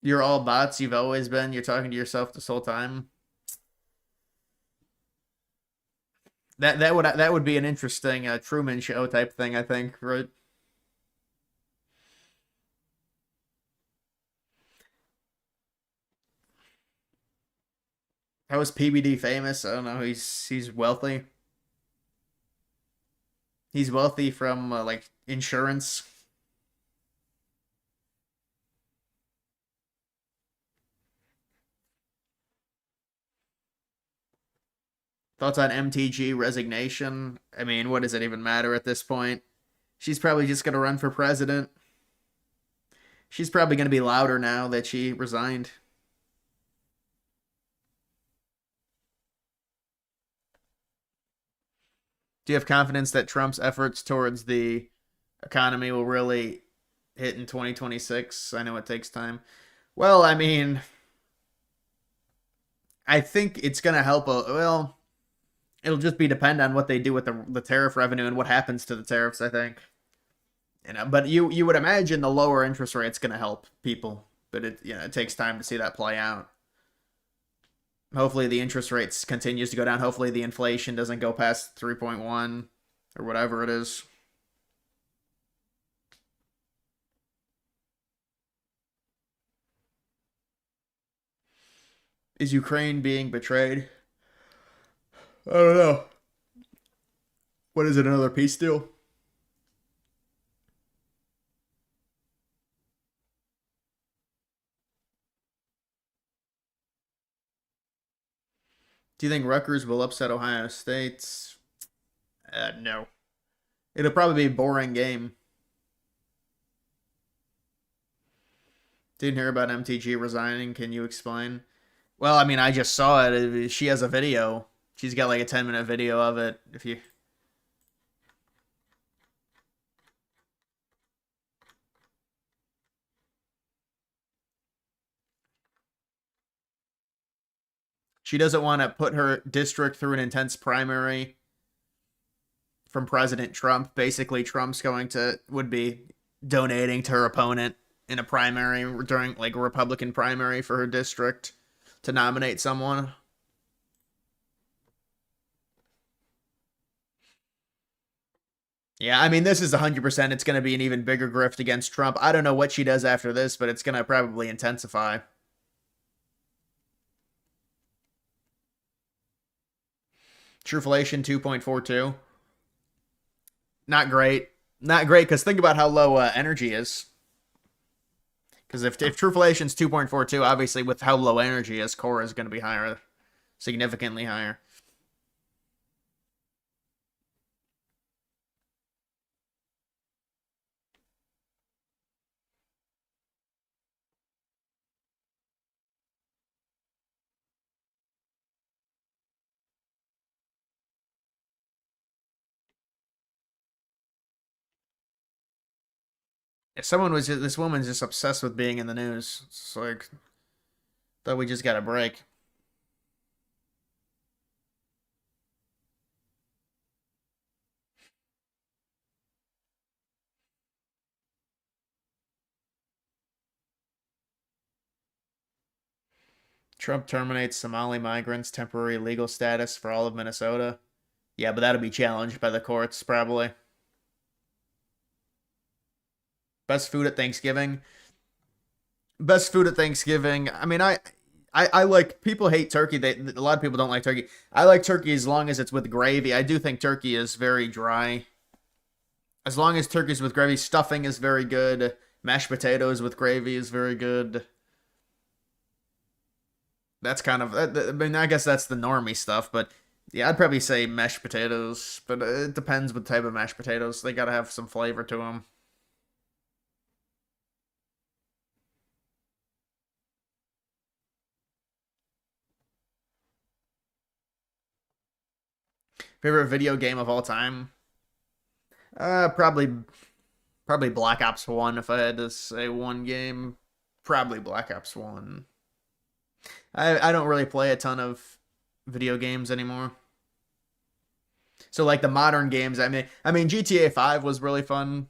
You're all bots. You've always been. You're talking to yourself this whole time. That would be an interesting Truman Show type thing, I think, right? How is PBD famous? I don't know. He's wealthy. He's wealthy from like insurance. Thoughts on MTG resignation? I mean, what does it even matter at this point? She's probably just going to run for president. She's probably going to be louder now that she resigned. Do you have confidence that Trump's efforts towards the economy will really hit in 2026? I know it takes time. Well, I mean, I think it's going to help. Well, it'll just be depend on what they do with the tariff revenue and what happens to the tariffs, I think. You know, but you would imagine the lower interest rate's going to help people, but it takes time to see that play out. Hopefully the interest rates continues to go down. Hopefully the inflation doesn't go past 3.1 or whatever it is. Is Ukraine being betrayed? I don't know. What is it, another peace deal? Do you think Rutgers will upset Ohio State? No. It'll probably be a boring game. Didn't hear about MTG resigning. Can you explain? Well, I mean, I just saw it. She has a video. She's got like a 10-minute video of it. If you... She doesn't want to put her district through an intense primary from President Trump. Basically, Trump's would be donating to her opponent in a primary during like a Republican primary for her district to nominate someone. Yeah, I mean, this is 100%. It's going to be an even bigger grift against Trump. I don't know what she does after this, but it's going to probably intensify. Truflation 2.42. Not great. Not great, because think about how low energy is. Because if Truflation's 2.42, obviously with how low energy is, core is going to be higher. Significantly higher. If this woman's just obsessed with being in the news. It's like, thought we just got a break. Trump terminates Somali migrants' temporary legal status for all of Minnesota. Yeah, but that'll be challenged by the courts, probably. Best food at Thanksgiving. Best food at Thanksgiving. I mean, I like, people hate turkey. A lot of people don't like turkey. I like turkey as long as it's with gravy. I do think turkey is very dry. As long as turkey's with gravy, stuffing is very good. Mashed potatoes with gravy is very good. That's kind of, I mean, I guess that's the normie stuff, but yeah, I'd probably say mashed potatoes, but it depends what type of mashed potatoes. They gotta have some flavor to them. Favorite video game of all time? Probably Black Ops 1 if I had to say one game. Probably Black Ops 1. I don't really play a ton of video games anymore. So like the modern games, I mean GTA 5 was really fun.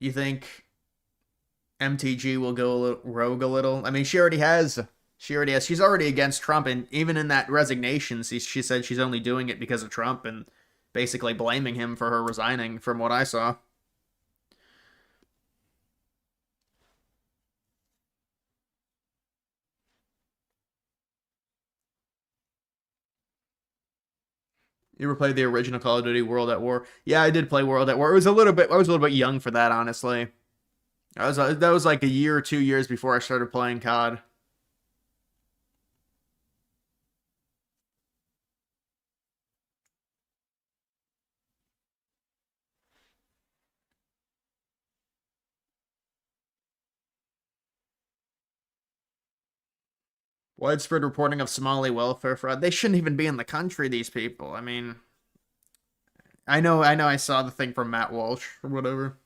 You think MTG will go rogue a little? I mean, she already has. She already has. She's already against Trump, and even in that resignation, she said she's only doing it because of Trump and basically blaming him for her resigning, from what I saw. You ever played the original Call of Duty World at War? Yeah, I did play World at War. It was a little bit. I was a little bit young for that, honestly. That was like a year or 2 years before I started playing COD. Widespread reporting of Somali welfare fraud. They shouldn't even be in the country, these people. I mean, I saw the thing from Matt Walsh or whatever.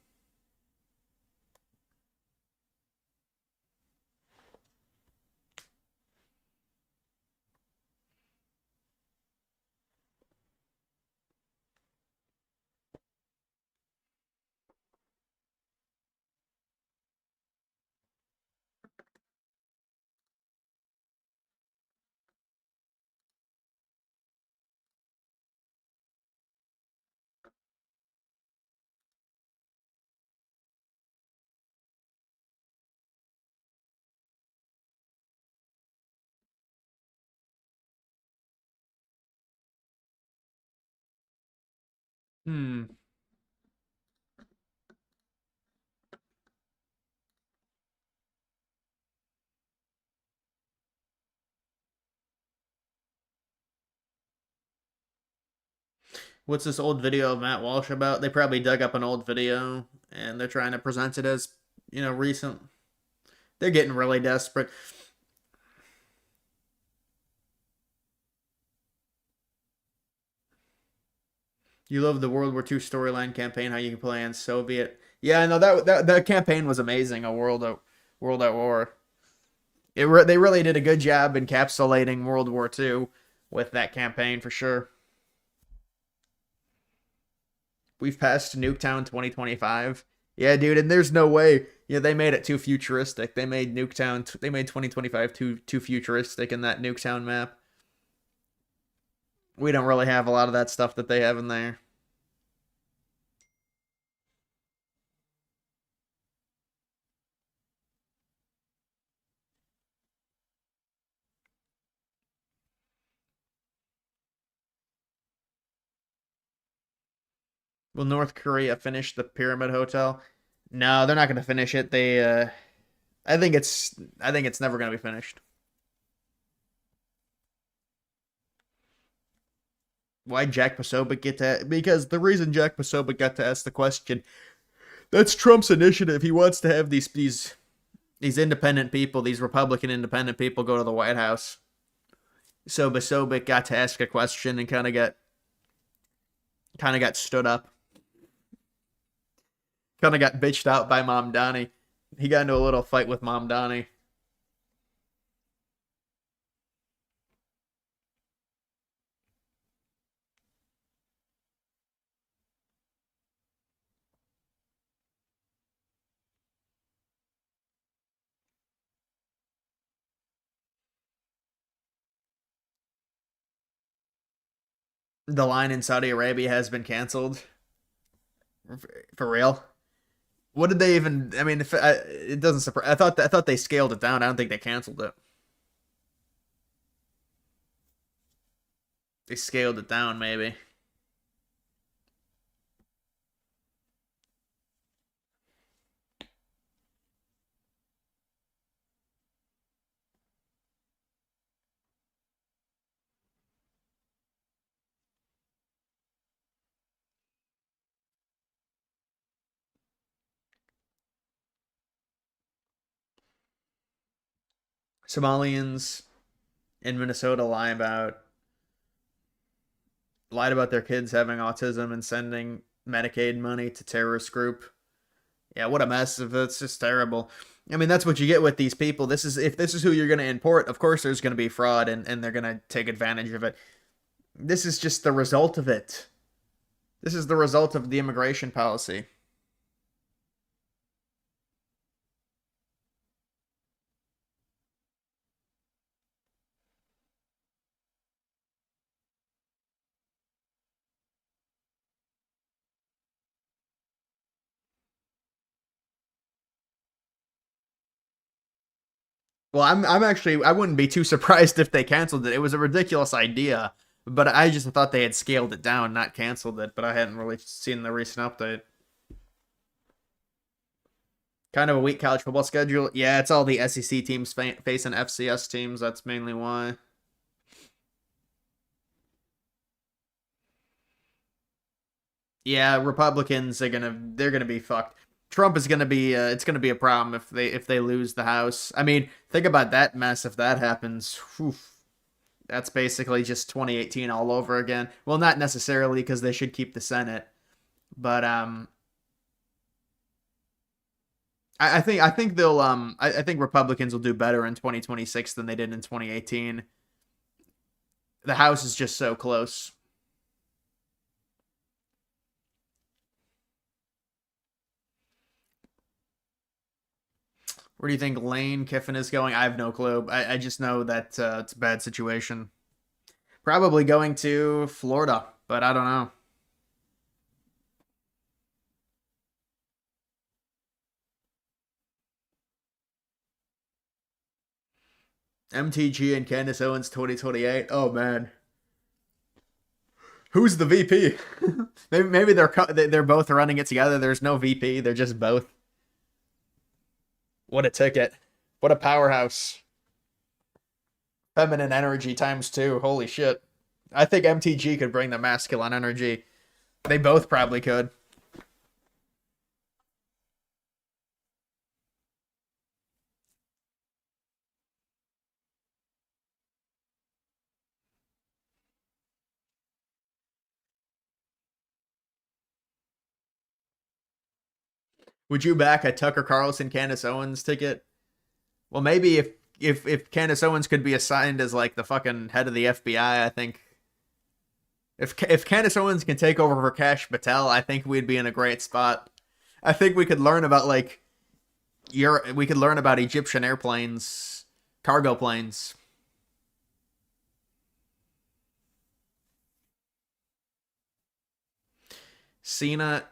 Hmm. What's this old video of Matt Walsh about? They probably dug up an old video and they're trying to present it as, recent. They're getting really desperate. You love the World War II storyline campaign, how you can play on Soviet. Yeah, no, that campaign was amazing. World at War. They really did a good job encapsulating World War II with that campaign for sure. We've passed Nuketown 2025. Yeah, dude, and there's no way. Yeah, they made it too futuristic. They made Nuketown. They made 2025 too futuristic in that Nuketown map. We don't really have a lot of that stuff that they have in there. Will North Korea finish the Pyramid Hotel? No, they're not going to finish it. I think it's never going to be finished. Why Jack Posobiec get to? Because the reason Jack Posobiec got to ask the question, that's Trump's initiative. He wants to have these independent people, these Republican independent people, go to the White House. So Posobiec got to ask a question and kind of got stood up. Kind of got bitched out by Mamdani. He got into a little fight with Mom Donnie. The line in Saudi Arabia has been canceled. For real? What did they even? I mean, it doesn't surprise. I thought they scaled it down. I don't think they canceled it. They scaled it down, maybe. Somalians in Minnesota lied about their kids having autism and sending Medicaid money to terrorist group. Yeah, what a mess. It's just terrible. I mean, that's what you get with these people. If this is who you're going to import, of course there's going to be fraud and they're going to take advantage of it. This is just the result of it. This is the result of the immigration policy. Well, I'm actually I wouldn't be too surprised if they canceled it. It was a ridiculous idea, but I just thought they had scaled it down, not canceled it. But I hadn't really seen the recent update. Kind of a weak college football schedule. Yeah, it's all the SEC teams facing FCS teams. That's mainly why. Yeah, Republicans they're gonna be fucked. Trump is gonna be it's gonna be a problem if they lose the House. I mean, think about that mess if that happens. Whew. That's basically just 2018 all over again. Well, not necessarily because they should keep the Senate, but I think they'll I think Republicans will do better in 2026 than they did in 2018. The House is just so close. Where do you think Lane Kiffin is going? I have no clue. I just know that it's a bad situation. Probably going to Florida, but I don't know. MTG and Candace Owens 2028. Oh man, who's the VP? maybe they're both running it together. There's no VP. They're just both. What a ticket. What a powerhouse. Feminine energy times two. Holy shit. I think MTG could bring the masculine energy. They both probably could. Would you back a Tucker Carlson Candace Owens ticket? Well, maybe if Candace Owens could be assigned as like the fucking head of the FBI, I think if Candace Owens can take over for Kash Patel, I think we'd be in a great spot. I think we could learn about we could learn about Egyptian airplanes, cargo planes. Cena,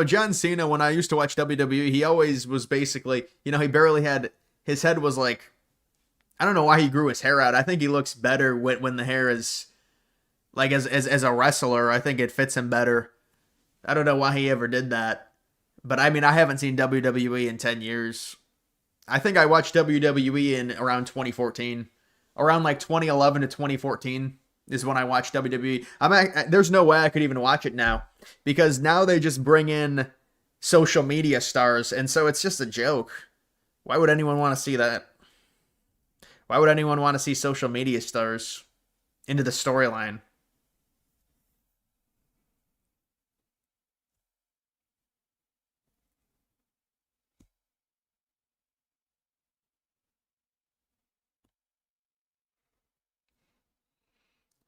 John Cena, when I used to watch WWE, he always was basically, he barely had, his head was like, I don't know why he grew his hair out. I think he looks better when the hair is, like, as a wrestler. I think it fits him better. I don't know why he ever did that. But, I mean, I haven't seen WWE in 10 years. I think I watched WWE in around 2014. Around, like, 2011 to 2014 is when I watched WWE. There's no way I could even watch it now. Because now they just bring in social media stars, and so it's just a joke. Why would anyone want to see that? Why would anyone want to see social media stars into the storyline?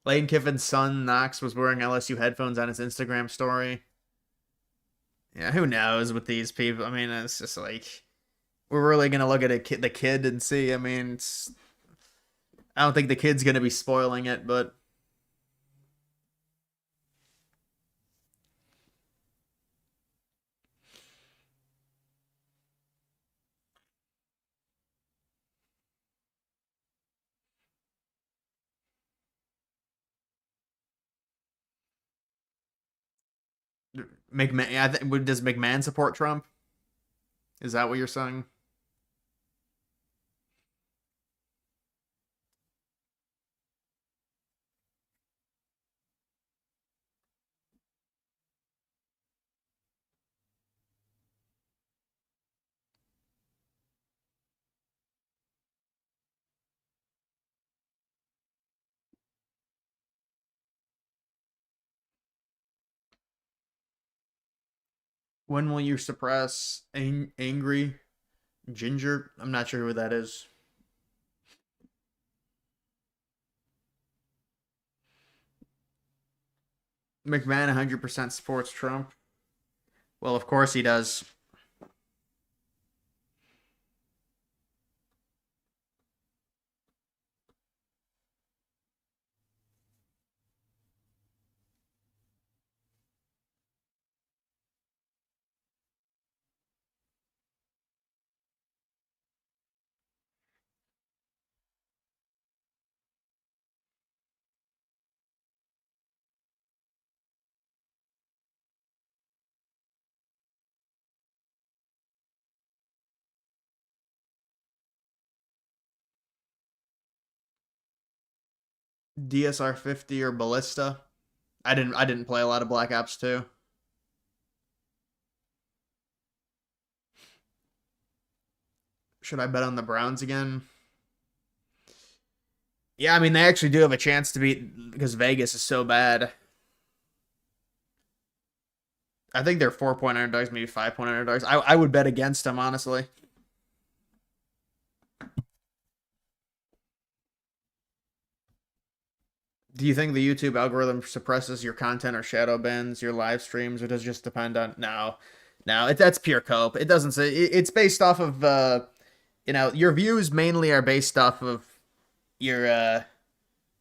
Lane Kiffin's son, Knox, was wearing LSU headphones on his Instagram story. Yeah, who knows with these people? I mean, it's just like, we're really going to look at the kid and see. I mean, I don't think the kid's going to be spoiling it, but McMahon, does McMahon support Trump? Is that what you're saying? When will you suppress angry Ginger? I'm not sure who that is. McMahon 100% supports Trump. Well, of course he does. DSR 50 or Ballista. I didn't play a lot of Black Ops 2. Should I bet on the Browns again? Yeah, I mean, they actually do have a chance to beat because Vegas is so bad. I think they're 4-point underdogs, maybe 5-point underdogs. I would bet against them, honestly. Do you think the YouTube algorithm suppresses your content or shadow bans your live streams, or does it just depend on? No, that's pure cope. It doesn't say it's based off of your views mainly are based off of your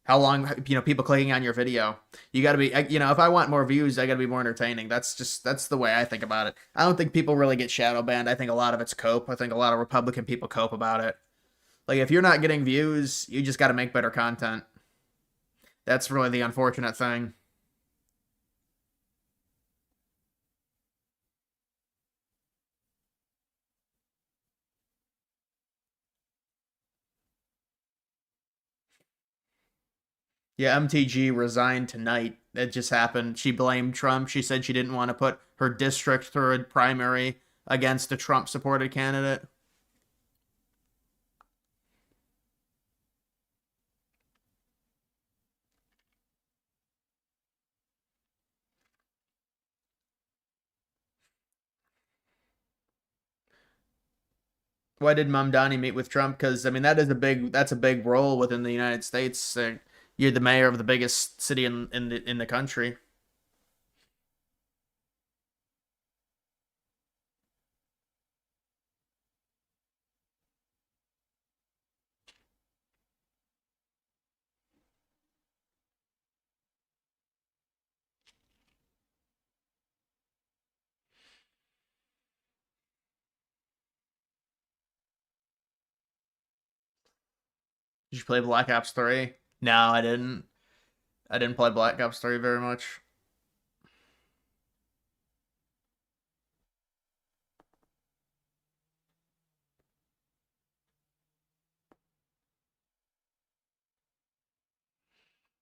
how long people clicking on your video. You got to be if I want more views, I got to be more entertaining. That's the way I think about it. I don't think people really get shadow banned. I think a lot of it's cope. I think a lot of Republican people cope about it. Like, if you're not getting views, you just got to make better content. That's really the unfortunate thing. Yeah, MTG resigned tonight. It just happened. She blamed Trump. She said she didn't want to put her district through a primary against a Trump-supported candidate. Why did Mamdani meet with Trump? Because I mean, that's a big role within the United States. You're the mayor of the biggest city in the country. Did you play Black Ops 3? No, I didn't. I didn't play Black Ops 3 very much.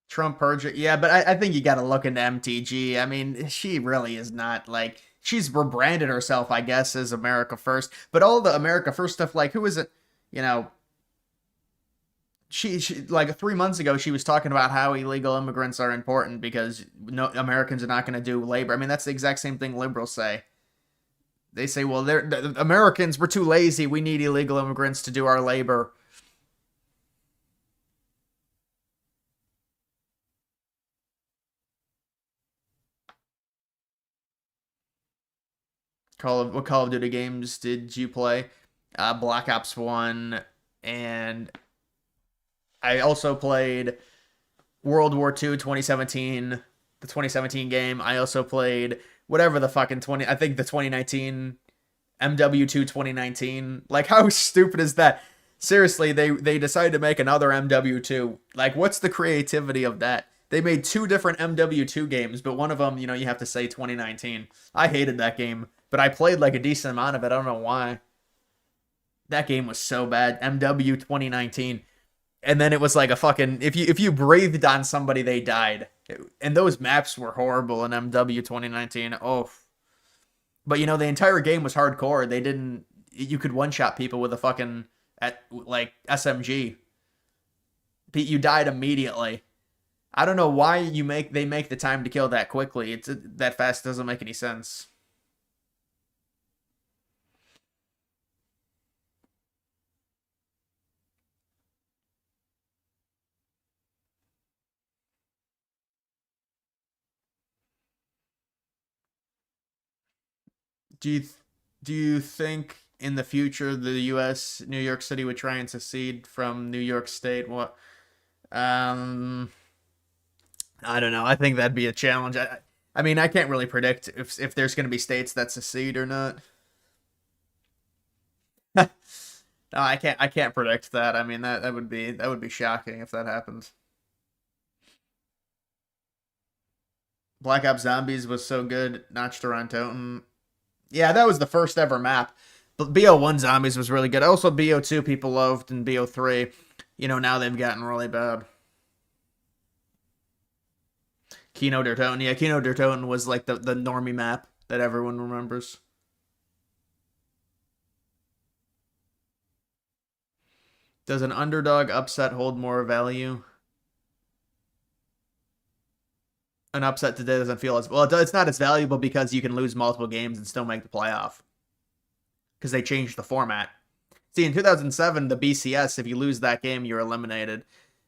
Trump purge. Yeah, but I think you got to look into MTG. I mean, she really is not like, she's rebranded herself, I guess, as America First. But all the America First stuff, like, who is it? She like 3 months ago, she was talking about how illegal immigrants are important because no Americans are not going to do labor. I mean, that's the exact same thing liberals say. They say, well, the Americans, we're too lazy. We need illegal immigrants to do our labor. what Call of Duty games did you play? Black Ops 1, and I also played World War II 2017, the 2017 game. I also played whatever the fucking I think the 2019 MW2 2019. Like, how stupid is that? Seriously, they decided to make another MW2. Like, what's the creativity of that? They made two different MW2 games, but one of them, you know, you have to say 2019. I hated that game, but I played like a decent amount of it. I don't know why. That game was so bad. MW 2019. And then it was like a fucking, if you breathed on somebody, they died. And those maps were horrible in MW 2019. Oh. But you know, the entire game was hardcore. You could one-shot people with a fucking, like, SMG. You died immediately. I don't know why they make the time to kill that quickly. It's that fast doesn't make any sense. Do you think in the future the U.S. New York City would try and secede from New York State? What? I don't know. I think that'd be a challenge. I mean, I can't really predict if there's going to be states that secede or not. No, I can't predict that. I mean, that would be shocking if that happened. Black Ops Zombies was so good. Notch Toronto. Yeah, that was the first ever map. But BO1 Zombies was really good. Also, BO2 people loved, and BO3, you know, now they've gotten really bad. Kino der Toten. Yeah, Kino der Toten was like the normie map that everyone remembers. Does an underdog upset hold more value? An upset today doesn't feel as well. It's not as valuable because you can lose multiple games and still make the playoff. Because they changed the format. See, in 2007, the BCS, if you lose that game, you're eliminated.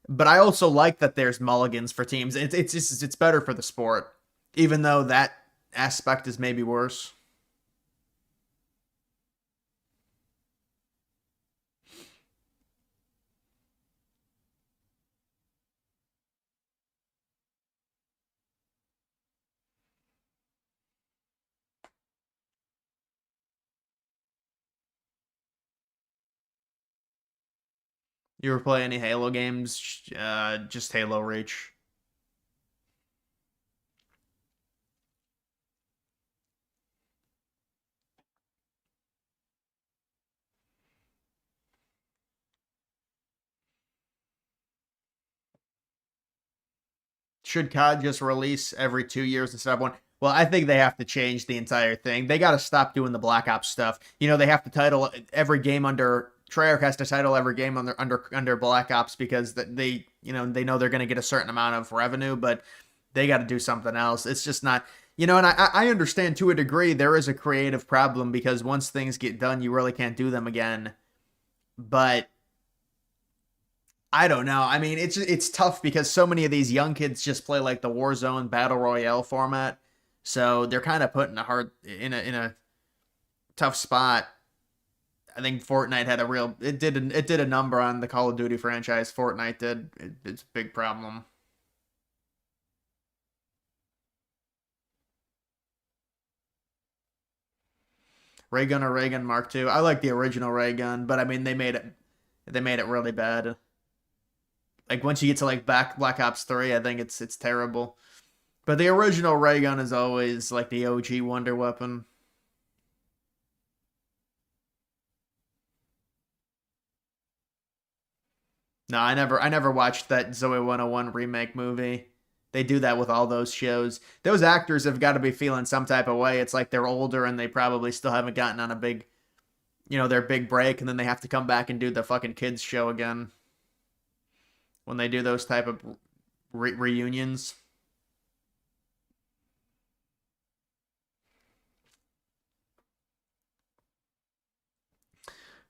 But I also like that there's mulligans for teams. It's better for the sport, even though that aspect is maybe worse. You ever play any Halo games? Just Halo Reach. Should COD just release every 2 years instead of one? Well, I think they have to change the entire thing. They got to stop doing the Black Ops stuff. You know, they have to title every game under Treyarch has to title every game under Black Ops because they know they're going to get a certain amount of revenue, but they got to do something else. It's just not, you know, and I understand to a degree there is a creative problem because once things get done, you really can't do them again. But I don't know. I mean, it's tough because so many of these young kids just play like the Warzone Battle Royale format, so they're kind of put in a tough spot. I think Fortnite had it did a number on the Call of Duty franchise. Fortnite did. It's a big problem. Ray gun or Ray gun Mark II. I like the original Ray gun, but I mean they made it really bad. Like once you get to like Black Ops 3, I think it's terrible. But the original ray gun is always like the OG wonder weapon. No, I never watched that Zoe 101 remake movie. They do that with all those shows. Those actors have got to be feeling some type of way. It's like they're older and they probably still haven't gotten on a big, their big break, and then they have to come back and do the fucking kids show again. When they do those type of reunions.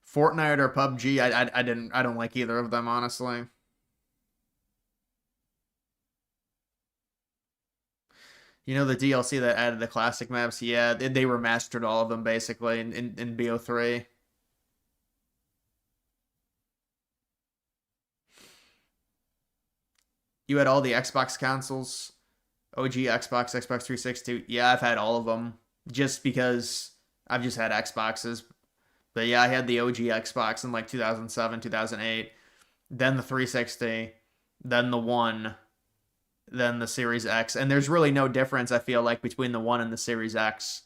Fortnite or PUBG, I don't like either of them, honestly. You know the DLC that added the classic maps? Yeah, they remastered all of them basically in BO3. You had all the Xbox consoles, OG Xbox, Xbox 360. Yeah, I've had all of them just because I've just had Xboxes. But yeah, I had the OG Xbox in like 2007, 2008, then the 360, then the One, then the Series X. And there's really no difference, I feel like, between the One and the Series X.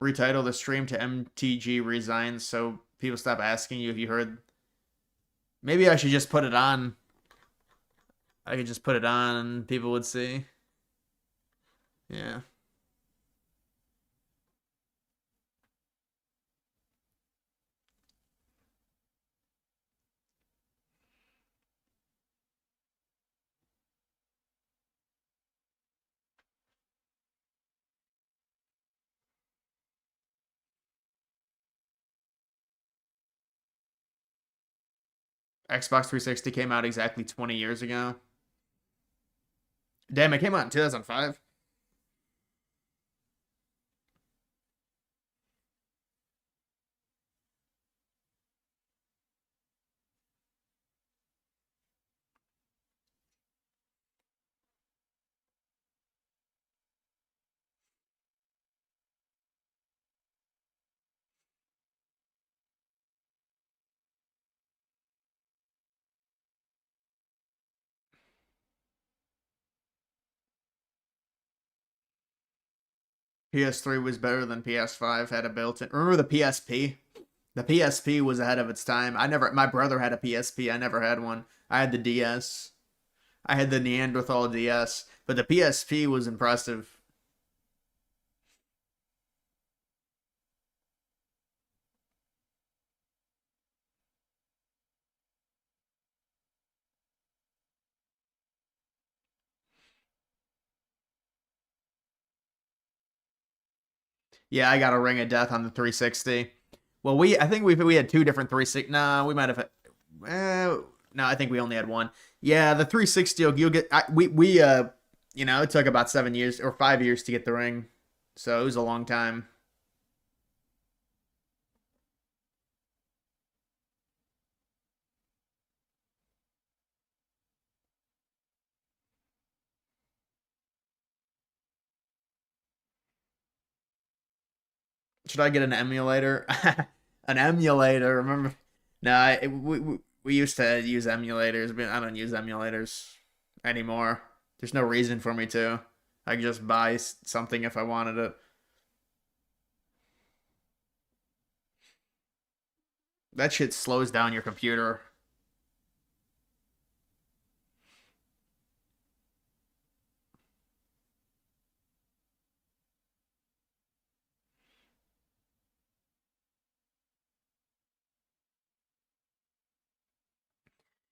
Retitle the stream to MTG resigns so people stop asking you if you heard. Maybe I should just put it on. I could just put it on and people would see. Yeah. Xbox 360 came out exactly 20 years ago. Damn, it came out in 2005. PS3 was better than PS5, had a built-in. Remember the PSP? The PSP was ahead of its time. My brother had a PSP. I never had one. I had the DS. I had the Neanderthal DS, but the PSP was impressive. Yeah, I got a Ring of Death on the 360. Well, I think we had two different 360. No, we might have. No, I think we only had one. Yeah, the 360. You'll get. It took about 7 years or 5 years to get the ring, so it was a long time. Should I get an emulator? An emulator? Remember? No, we used to use emulators, but I don't use emulators anymore. There's no reason for me to. I can just buy something if I wanted it. That shit slows down your computer.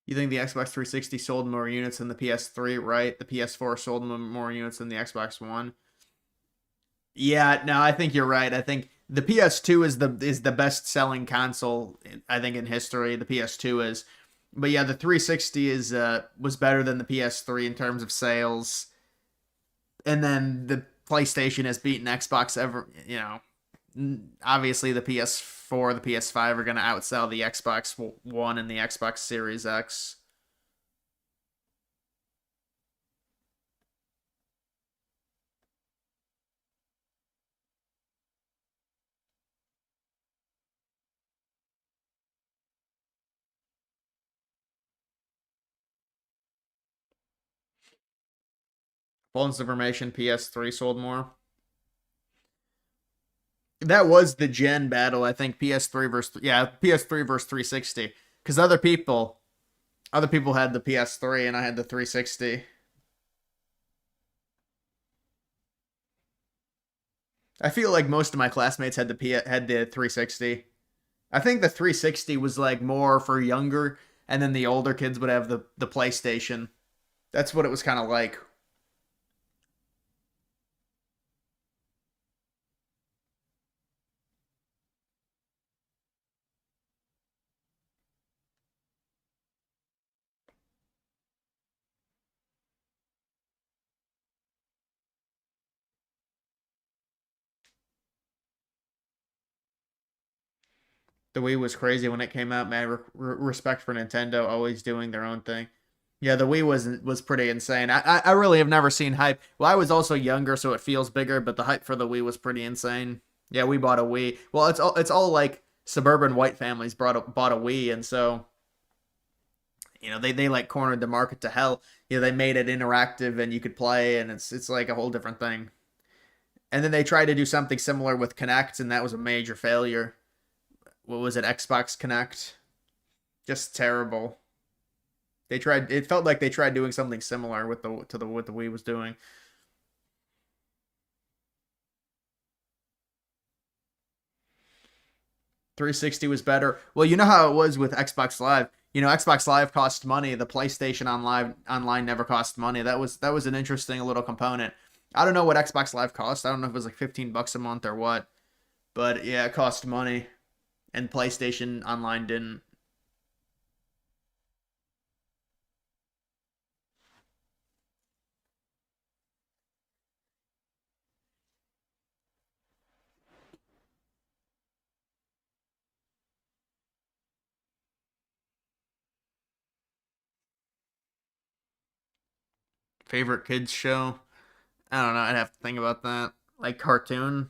You think the Xbox 360 sold more units than the PS3, right? The PS4 sold more units than the Xbox One. Yeah, no, I think you're right. I think the PS2 is the best selling console I think in history. The PS2 is, but yeah, the 360 was better than the PS3 in terms of sales, and then the PlayStation has beaten Xbox ever. Obviously the PS4, the PS5 are going to outsell the Xbox One and the Xbox Series X. Full information, PS3 sold more. That was the gen battle, I think. PS3 versus 360. Because other people had the PS3 and I had the 360. I feel like most of my classmates had the 360. I think the 360 was like more for younger, and then the older kids would have the PlayStation. That's what it was kind of like. The Wii was crazy when it came out, man. Respect for Nintendo, always doing their own thing. Yeah, the Wii was pretty insane. I really have never seen hype. Well, I was also younger, so it feels bigger, but the hype for the Wii was pretty insane. Yeah, we bought a Wii. Well, it's all like suburban white families bought a Wii, and so they like cornered the market to hell. They made it interactive and you could play, and it's like a whole different thing. And then they tried to do something similar with Kinect, and that was a major failure. What was it, Xbox Connect? Just terrible. They tried. It felt like they tried doing something similar with what the Wii was doing. .360 was better. Well, you know how it was with Xbox Live. Xbox Live cost money. The PlayStation online never cost money. That was an interesting little component. I don't know what Xbox Live cost. I don't know if it was like $15 a month or what. But yeah, it cost money. And PlayStation Online didn't. Favorite kids show? I don't know. I'd have to think about that. Like cartoon.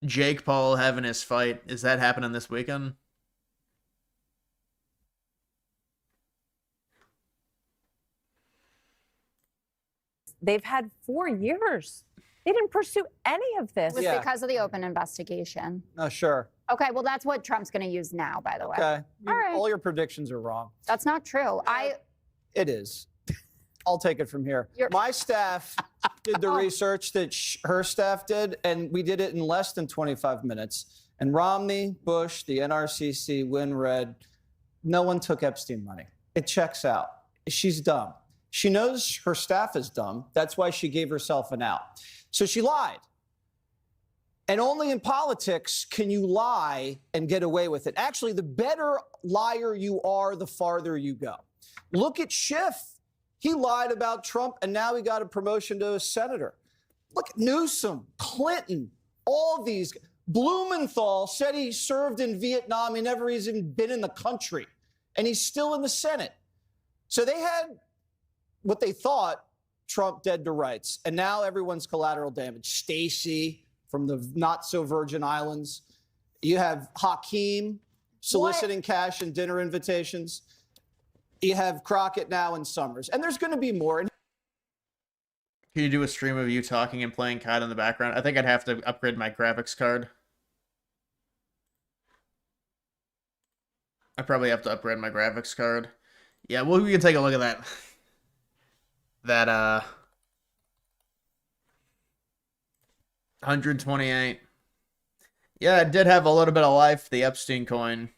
Jake Paul having his fight. Is that happening this weekend? They've had 4 years. They didn't pursue any of this. It was because of the open investigation. Oh, sure. Okay, well, that's what Trump's going to use now, by the way. Okay. All right. All your predictions are wrong. That's not true. It is. I'll take it from here. My staff did the research that her staff did, and we did it in less than 25 minutes. And Romney, Bush, the NRCC, WinRed, no one took Epstein money. It checks out. She's dumb. She knows her staff is dumb. That's why she gave herself an out. So she lied. And only in politics can you lie and get away with it. Actually, the better liar you are, the farther you go. Look at Schiff. He lied about Trump, and now he got a promotion to a senator. Look at Newsom, Clinton, all these. Blumenthal said he served in Vietnam. He never even been in the country, and he's still in the Senate. So they had what they thought Trump dead to rights, and now everyone's collateral damage. Stacey from the not-so-Virgin Islands. You have Hakeem soliciting cash and dinner invitations. You have Crockett now and Summers. And there's going to be more. Can you do a stream of you talking and playing COD in the background? I think I'd have to upgrade my graphics card. I probably have to upgrade my graphics card. Yeah, well, we can take a look at that. That, 128. Yeah, it did have a little bit of life, the Epstein coin.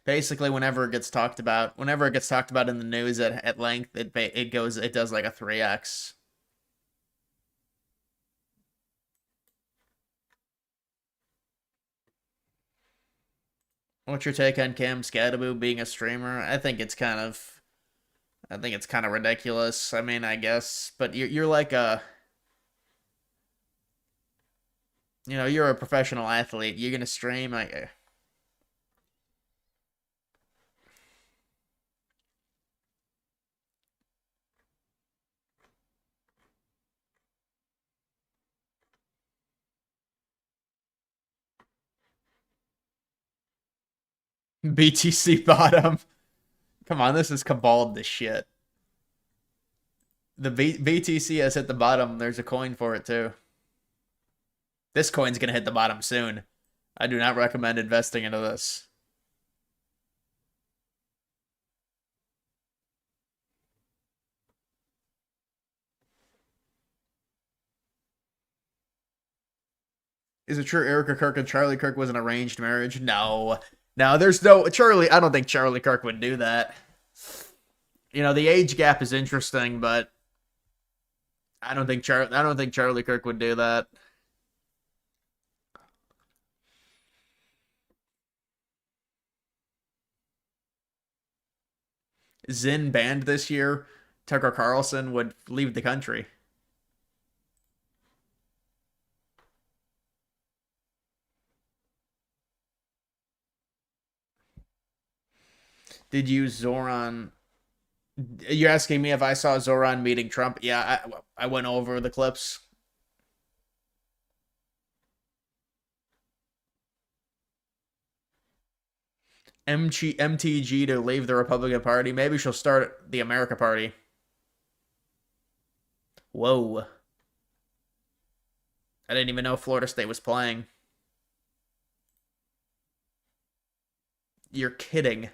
Basically, whenever it gets talked about in the news at length, it does like a 3x. What's your take on Cam Scadaboo being a streamer? I think it's kind of ridiculous. I mean, I guess, but you're like you're a professional athlete. You're gonna stream like. BTC bottom. Come on, this is cabaled to shit. The BTC has hit the bottom. There's a coin for it too. This coin's gonna hit the bottom soon. I do not recommend investing into this. Is it true Erica Kirk and Charlie Kirk was an arranged marriage? No. No, there's no Charlie. I don't think Charlie Kirk would do that. You know, the age gap is interesting, but I don't think Charlie Kirk would do that. Zin banned this year. Tucker Carlson would leave the country. Did you Zoran? You're asking me if I saw Zoran meeting Trump? Yeah, I went over the clips. MTG to leave the Republican Party. Maybe she'll start the America Party. Whoa. I didn't even know Florida State was playing. You're kidding.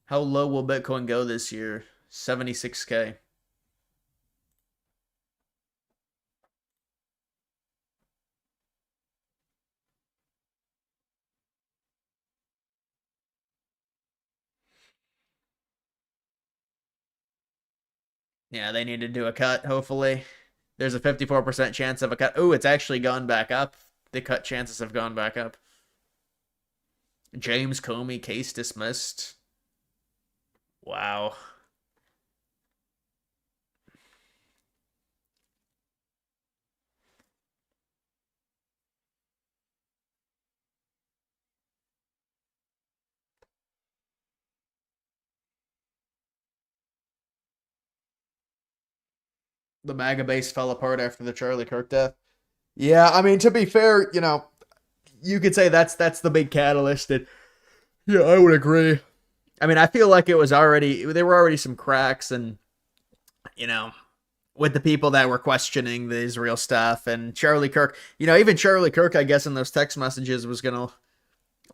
How low will Bitcoin go this year? 76K. Yeah, they need to do a cut, hopefully. There's a 54% chance of a cut. Ooh, it's actually gone back up. The cut chances have gone back up. James Comey, case dismissed. Wow. The MAGA base fell apart after the Charlie Kirk death. Yeah, I mean, to be fair, you know, you could say that's the big catalyst. And yeah, I would agree. I mean, I feel like there were already some cracks, and you know, with the people that were questioning the Israel stuff, and Charlie Kirk, you know, even Charlie Kirk, I guess in those text messages was gonna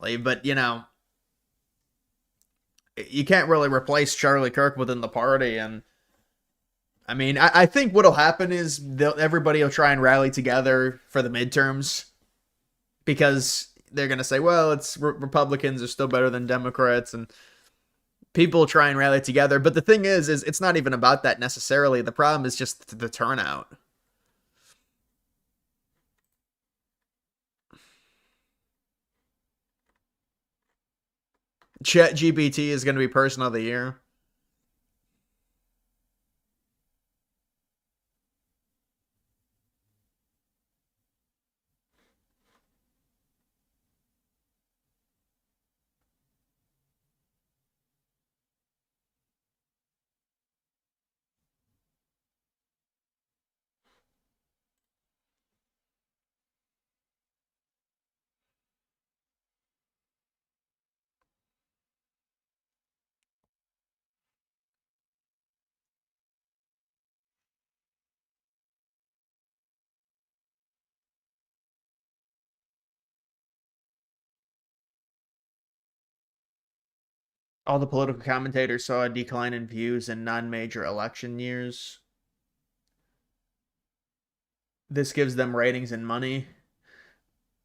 leave, but you know, you can't really replace Charlie Kirk within the party. And I mean, I think what'll happen is everybody will try and rally together for the midterms, because they're going to say, well, it's Republicans are still better than Democrats, and people try and rally together. But the thing is it's not even about that necessarily. The problem is just the turnout. ChatGPT is going to be person of the year. All the political commentators saw a decline in views in non-major election years. This gives them ratings and money.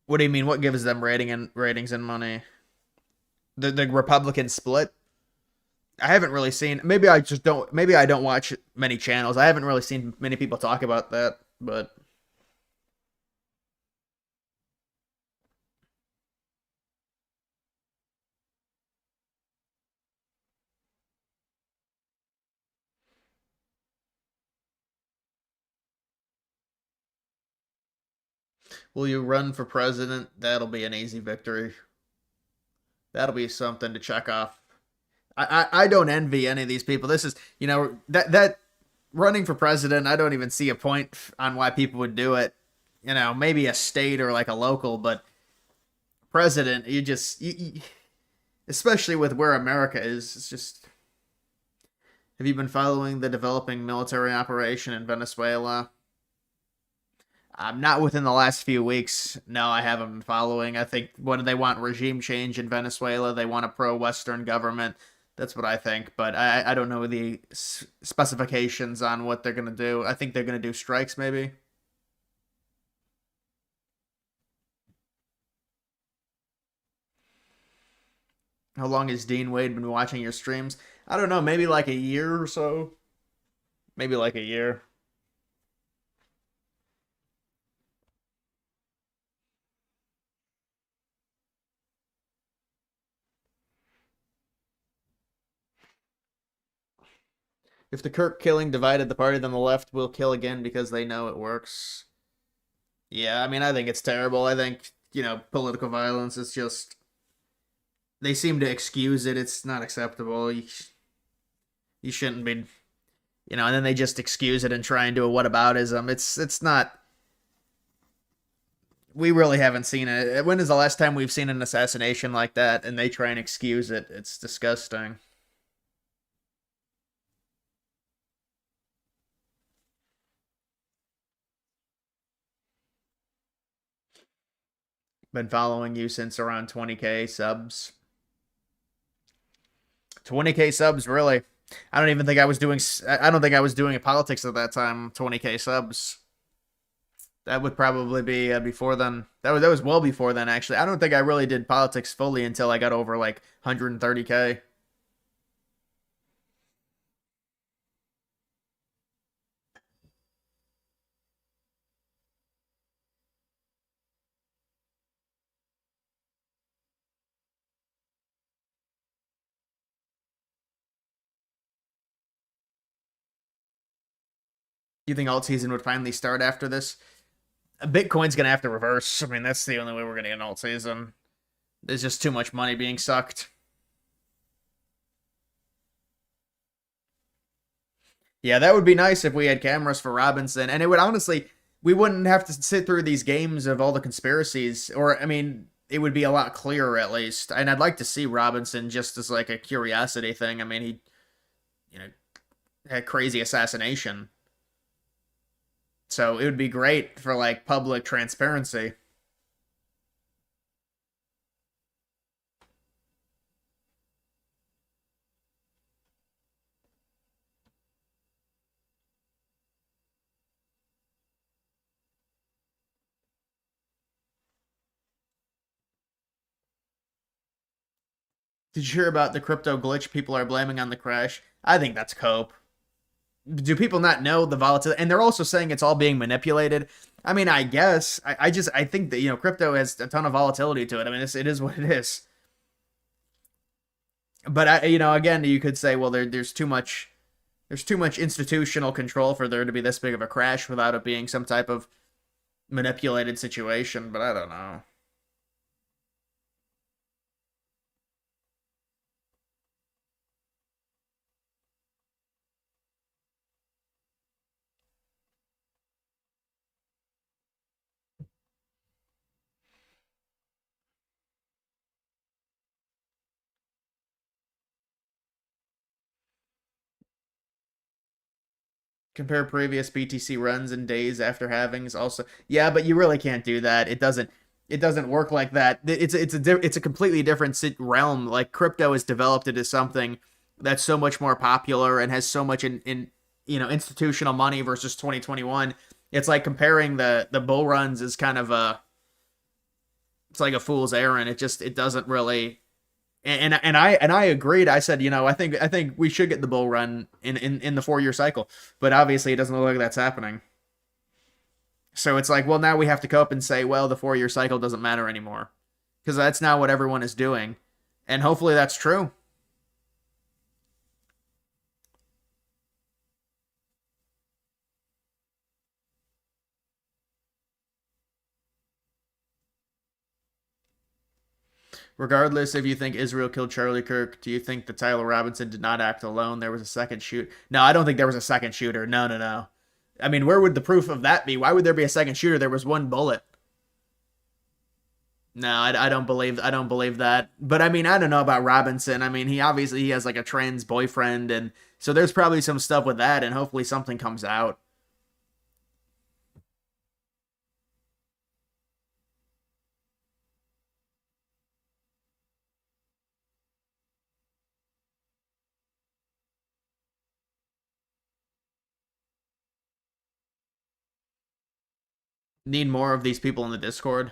What do you mean? What gives them ratings and money? The Republican split? I haven't really seen. Maybe I don't watch many channels. I haven't really seen many people talk about that, but will you run for president? That'll be an easy victory. That'll be something to check off. I don't envy any of these people. This is, you know, that running for president, I don't even see a point on why people would do it. You know, maybe a state or like a local, but president, especially with where America is, it's just. Have you been following the developing military operation in Venezuela? Not within the last few weeks. No, I haven't been following. I think what they want regime change in Venezuela. They want a pro-Western government. That's what I think. But I don't know the specifications on what they're going to do. I think they're going to do strikes maybe. How long has Dean Wade been watching your streams? I don't know, maybe like a year or so. Maybe like a year. If the Kirk killing divided the party, then the left will kill again because they know it works. Yeah, I mean, I think it's terrible. I think, political violence is just... They seem to excuse it. It's not acceptable. You shouldn't be... and then they just excuse it and try and do a whataboutism. It's not... We really haven't seen it. When is the last time we've seen an assassination like that and they try and excuse it? It's disgusting. Been following you since around 20K subs. 20K subs, really? I don't even think I was doing... I don't think I was doing politics at that time. 20K subs. That would probably be before then. That was well before then, actually. I don't think I really did politics fully until I got over like 130K. Do you think alt season would finally start after this? Bitcoin's going to have to reverse. I mean, that's the only way we're going to get an alt season. There's just too much money being sucked. Yeah, that would be nice if we had cameras for Robinson. And it would honestly, we wouldn't have to sit through these games of all the conspiracies. Or, I mean, it would be a lot clearer at least. And I'd like to see Robinson just as like a curiosity thing. I mean, he, had crazy assassination. So it would be great for like public transparency. Did you hear about the crypto glitch people are blaming on the crash? I think that's cope. Do people not know the volatility? And they're also saying it's all being manipulated. I mean, I guess. I think that, crypto has a ton of volatility to it. I mean, it is what it is. But, again, you could say, well, there's too much institutional control for there to be this big of a crash without it being some type of manipulated situation. But I don't know. Compare previous BTC runs and days after halvings. Also, yeah, but you really can't do that. It doesn't work like that. It's a completely different realm. Like crypto has developed it as something that's so much more popular and has so much in institutional money versus 2021. It's like comparing the bull runs is kind of it's like a fool's errand. It doesn't really. And I agreed. I said, I think we should get the bull run in the 4-year cycle, but obviously it doesn't look like that's happening. So it's like, well, now we have to cope and say, well, the 4-year cycle doesn't matter anymore, because that's now what everyone is doing, and hopefully that's true. Regardless if you think Israel killed Charlie Kirk, do you think that Tyler Robinson did not act alone? There was a second shoot. No, I don't think there was a second shooter. No. I mean, where would the proof of that be? Why would there be a second shooter? There was one bullet. No, I don't believe that. But I mean, I don't know about Robinson. I mean, he has like a trans boyfriend, and so there's probably some stuff with that, and hopefully something comes out. Need more of these people in the Discord.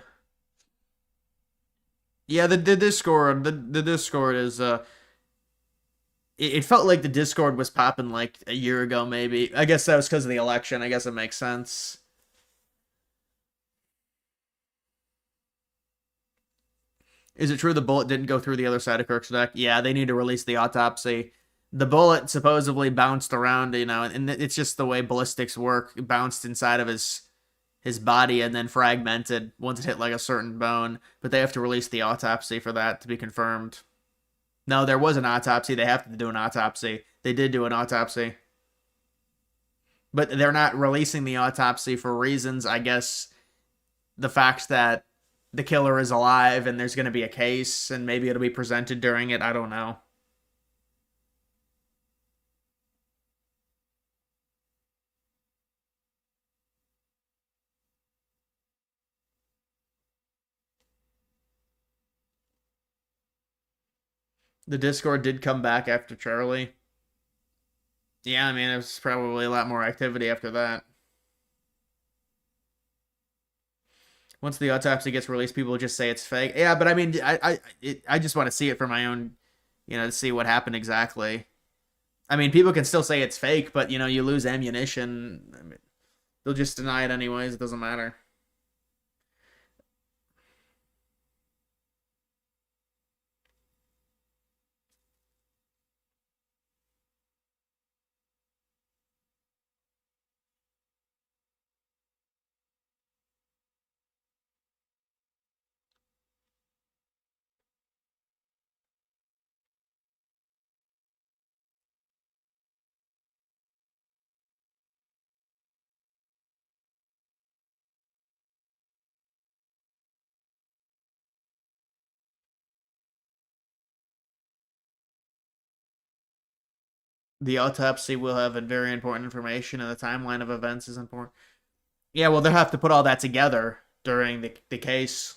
Yeah, the Discord, the Discord is it felt like the Discord was popping like a year ago, maybe. I guess that was because of the election. I guess it makes sense. Is it true the bullet didn't go through the other side of Kirk's neck? Yeah, they need to release the autopsy. The bullet supposedly bounced around, and it's just the way ballistics work. It bounced inside of his body and then fragmented once it hit like a certain bone. But they have to release the autopsy for that to be confirmed. No, there was an autopsy. They have to do an autopsy. They did do an autopsy. But they're not releasing the autopsy for reasons, I guess, the fact that the killer is alive and there's going to be a case and maybe it'll be presented during it. I don't know. The Discord did come back after Charlie. Yeah, I mean, it was probably a lot more activity after that. Once the autopsy gets released, people just say it's fake. Yeah, but I mean, I just want to see it for my own, to see what happened exactly. I mean, people can still say it's fake, but you lose ammunition. I mean, they'll just deny it anyways. It doesn't matter. The autopsy will have very important information, and the timeline of events is important. Yeah, well, they'll have to put all that together during the case.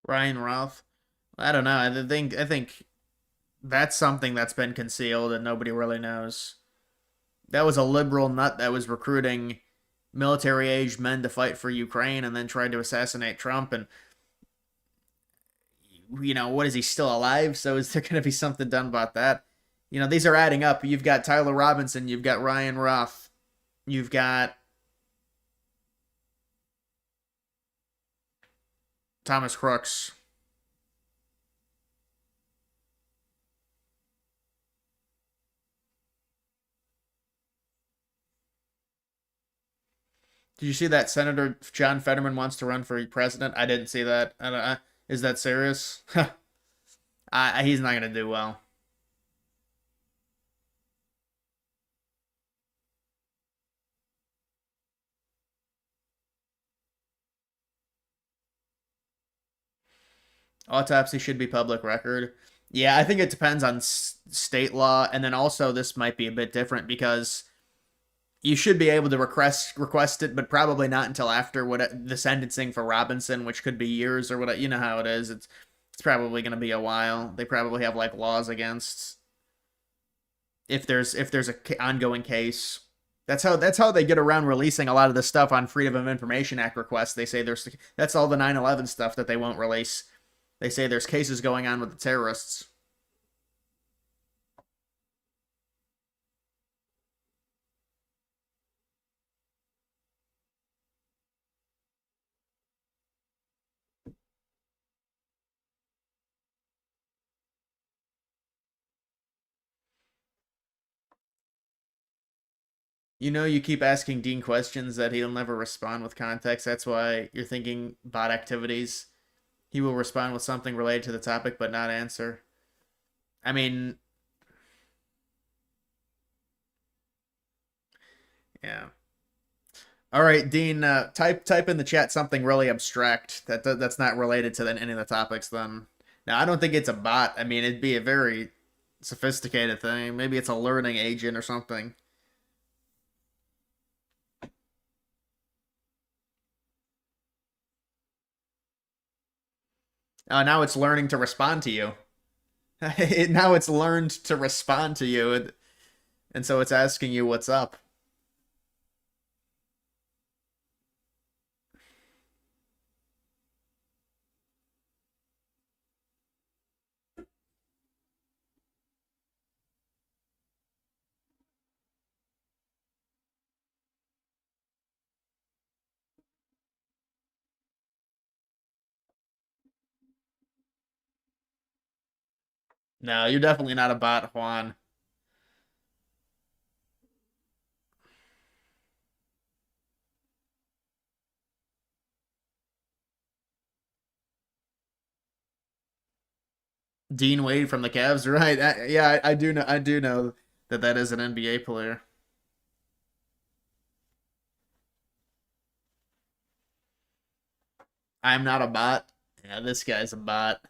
Ryan Roth. I don't know. I think that's something that's been concealed and nobody really knows. That was a liberal nut that was recruiting military-aged men to fight for Ukraine and then tried to assassinate Trump. And what, is he still alive? So is there going to be something done about that? These are adding up. You've got Tyler Robinson, you've got Ryan Roth, you've got Thomas Crooks. Did you see that Senator John Fetterman wants to run for president? I didn't see that. Is that serious? He's not going to do well. Autopsy should be public record. Yeah, I think it depends on state law, and then also this might be a bit different because you should be able to request it, but probably not until after the sentencing for Robinson, which could be years or what. You know how it is. It's probably going to be a while. They probably have like laws against if there's a ongoing case. That's how they get around releasing a lot of the stuff on Freedom of Information Act requests. They say that's all the 9/11 stuff that they won't release. They say there's cases going on with the terrorists. You know, you keep asking Dean questions that he'll never respond with context. That's why you're thinking bot activities. He will respond with something related to the topic, but not answer. I mean, yeah. All right, Dean. Type in the chat something really abstract that's not related to any of the topics. Then, now I don't think it's a bot. I mean, it'd be a very sophisticated thing. Maybe it's a learning agent or something. Now it's learning to respond to you. Now it's learned to respond to you, and so it's asking you what's up. No, you're definitely not a bot, Juan. Dean Wade from the Cavs, right? Yeah, I do know. I do know that is an NBA player. I'm not a bot. Yeah, this guy's a bot.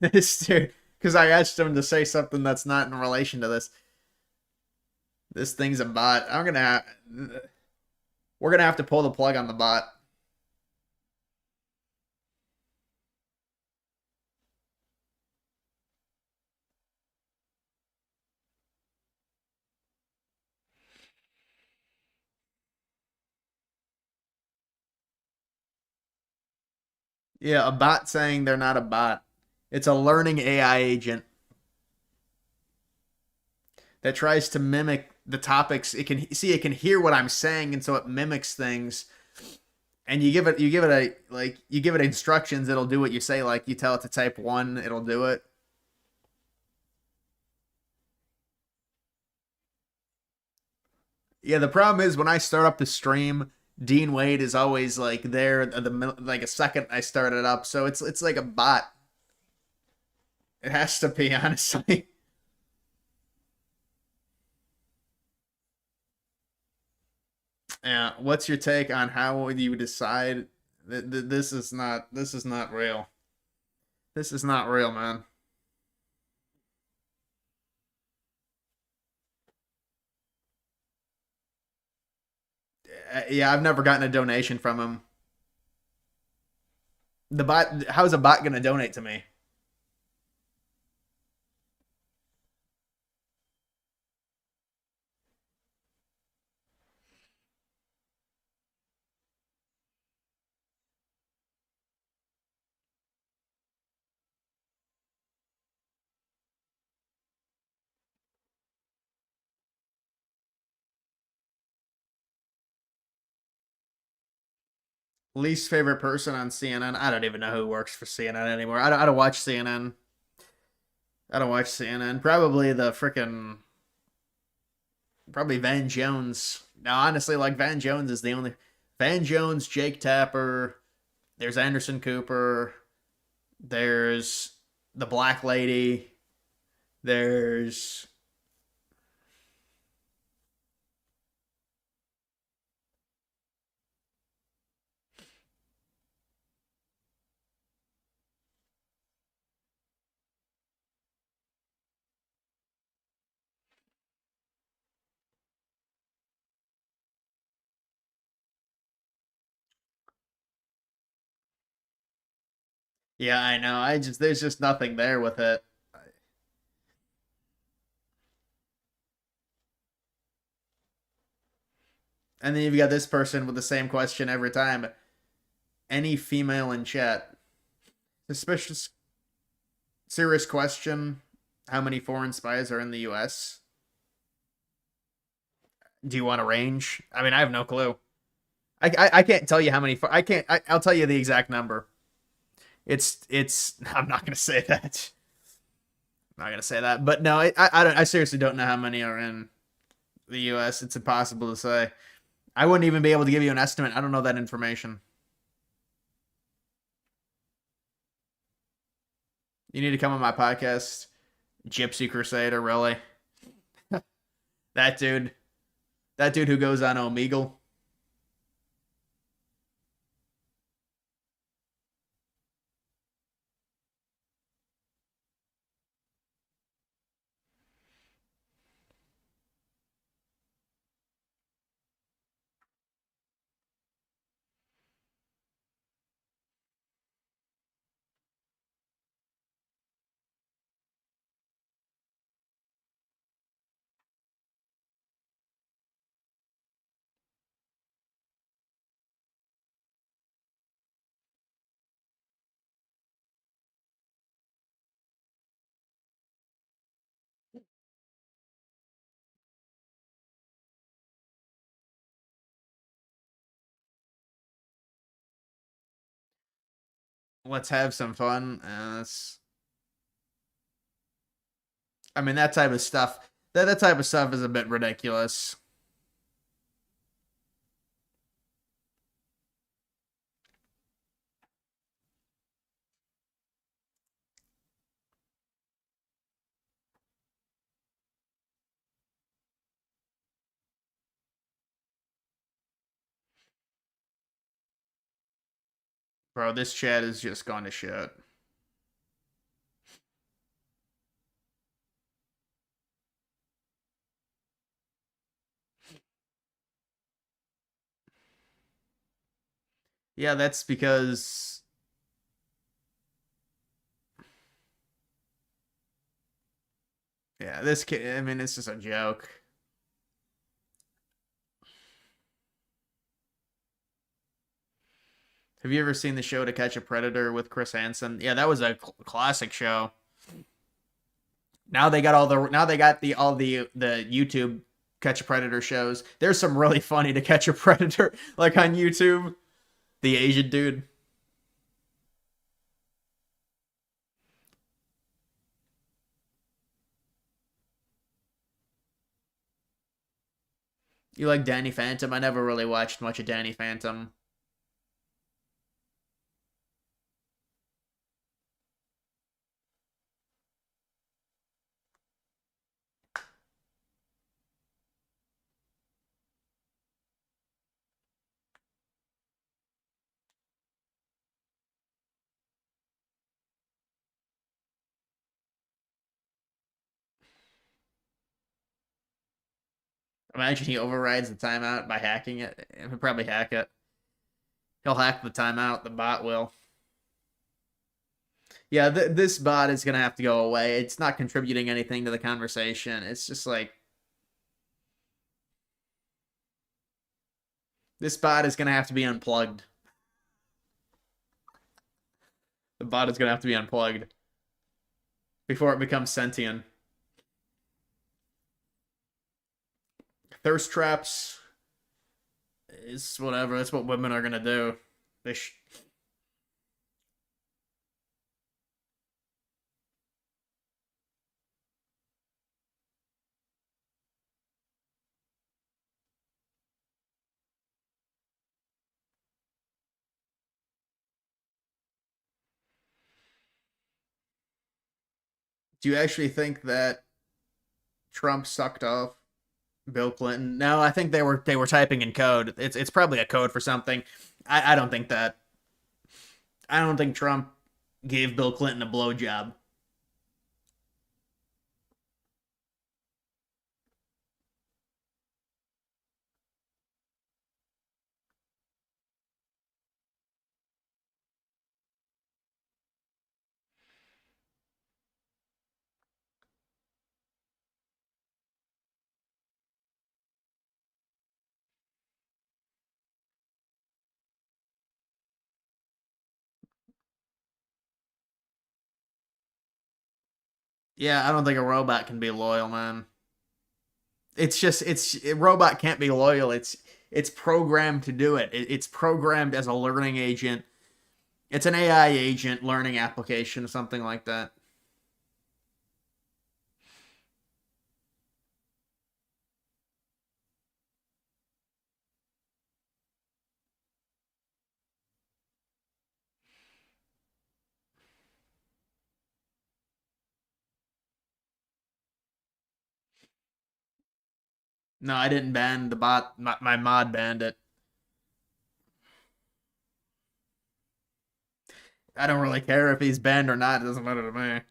This dude, because I asked him to say something that's not in relation to this. This thing's a bot. We're gonna have to pull the plug on the bot. Yeah, a bot saying they're not a bot. It's a learning AI agent that tries to mimic the topics. It can hear what I'm saying, and so it mimics things. And you give it instructions, it'll do what you say. Like you tell it to type 1, it'll do it. Yeah, the problem is when I start up the stream, Dean Wade is always like there like a second I start it up, so it's like a bot. It has to be, honestly. Yeah, what's your take on how you decide that this is not real? This is not real, man. Yeah, I've never gotten a donation from him. The bot, how's a bot gonna donate to me? Least favorite person on CNN? I don't even know who works for CNN anymore. I don't watch CNN. I don't watch CNN. Probably Van Jones. Now, honestly, like Van Jones is the only Van Jones, Jake Tapper. There's Anderson Cooper. There's the Black Lady. There's yeah, I know. There's just nothing there with it. And then you've got this person with the same question every time. Any female in chat? Suspicious, serious question. How many foreign spies are in the U.S.? Do you want a range? I mean, I have no clue. I can't tell you how many. I'll tell you the exact number. It's. I'm not gonna say that. I'm not gonna say that. But no, I seriously don't know how many are in the U.S., it's impossible to say. I wouldn't even be able to give you an estimate. I don't know that information. You need to come on my podcast, Gypsy Crusader, really. That dude who goes on Omegle. Let's have some fun. I mean, that type of stuff. That type of stuff is a bit ridiculous. Bro, this chat is just gone to shit. Yeah, that's because yeah, this kid, I mean, it's just a joke. Have you ever seen the show To Catch a Predator with Chris Hansen? Yeah, that was a classic show. Now they got all the YouTube Catch a Predator shows. There's some really funny To Catch a Predator like on YouTube. The Asian dude. You like Danny Phantom? I never really watched much of Danny Phantom. Imagine he overrides the timeout by hacking it. He'll probably hack it. He'll hack the timeout. The bot will. Yeah, this bot is going to have to go away. It's not contributing anything to the conversation. It's just like... This bot is going to have to be unplugged. The bot is going to have to be unplugged before it becomes sentient. Thirst traps is whatever. That's what women are going to do. Do you actually think that Trump sucked off Bill Clinton? No, I think they were typing in code. It's probably a code for something. I don't think that. I don't think Trump gave Bill Clinton a blowjob. Yeah, I don't think a robot can be loyal, man. It's just a robot can't be loyal. It's programmed to do it. It's programmed as a learning agent. It's an AI agent learning application, something like that. No, I didn't ban the bot. My mod banned it. I don't really care if he's banned or not. It doesn't matter to me.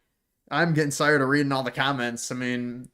I'm getting tired of reading all the comments. I mean,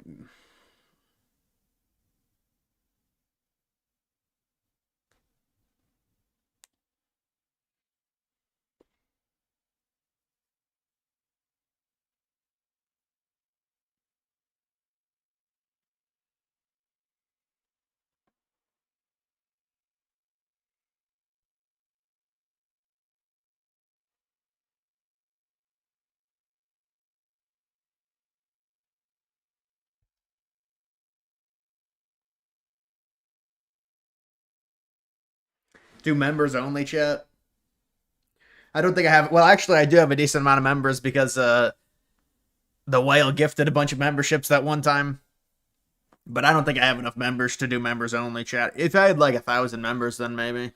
do members only chat? I don't think I have. Well, actually, I do have a decent amount of members because the whale gifted a bunch of memberships that one time. But I don't think I have enough members to do members only chat. If I had like 1,000 members, then maybe.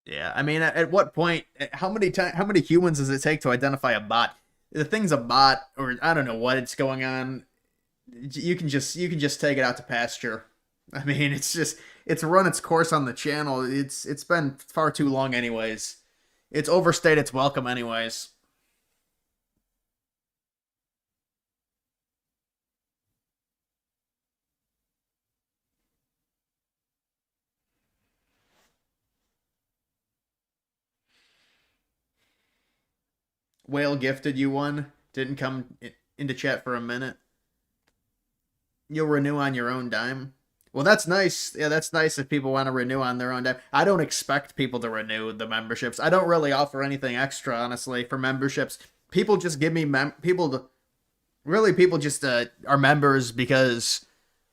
Yeah, I mean, at what point? How many humans does it take to identify a bot? The thing's a bot, or I don't know what it's going on. You can just take it out to pasture. I mean, it's run its course on the channel. It's been far too long, anyways. It's overstayed its welcome, anyways. Whale gifted you one. Didn't come into chat for a minute. You'll renew on your own dime. Well, that's nice. Yeah, that's nice if people want to renew on their own dime. I don't expect people to renew the memberships. I don't really offer anything extra, honestly, for memberships. People just give me people just are members because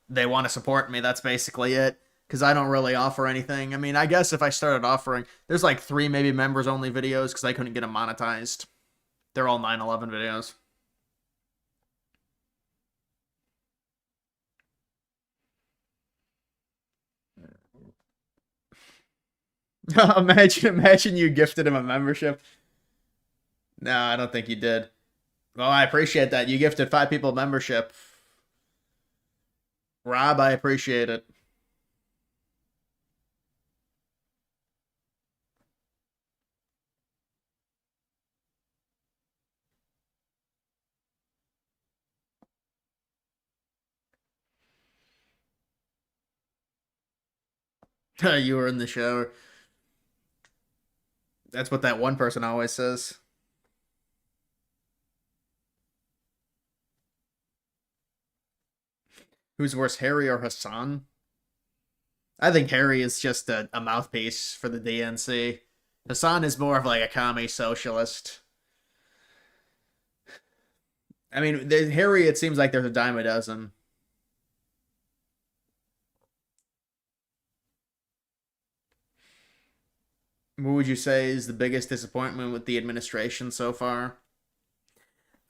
they want to support me. That's basically it. Because I don't really offer anything. I mean, I guess if I started offering, there's like 3 maybe members only videos because I couldn't get them monetized. They're all 9/11 videos. imagine you gifted him a membership. No, I don't think you did. Well, I appreciate that. You gifted 5 people a membership. Rob, I appreciate it. You were in the shower. That's what that one person always says. Who's worse, Harry or Hassan? I think Harry is just a mouthpiece for the DNC. Hassan is more of like a commie socialist. I mean, Harry, it seems like there's a dime a dozen. What would you say is the biggest disappointment with the administration so far?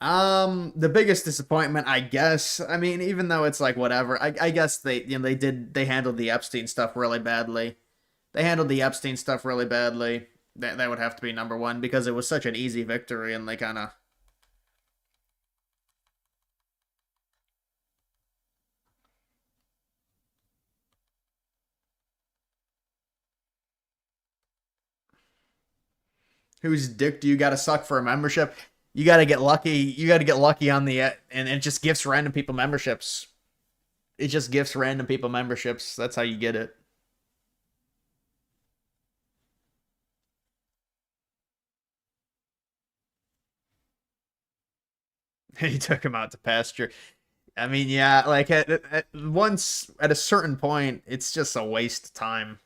The biggest disappointment, I guess. I mean, even though it's like whatever, I guess they handled the Epstein stuff really badly. They handled the Epstein stuff really badly. That would have to be number one because it was such an easy victory and they kind of. Whose dick do you got to suck for a membership? You got to get lucky. You got to get lucky on the and it just gifts random people memberships. It just gifts random people memberships. That's how you get it. He took him out to pasture. I mean, yeah, like at a certain point, it's just a waste of time.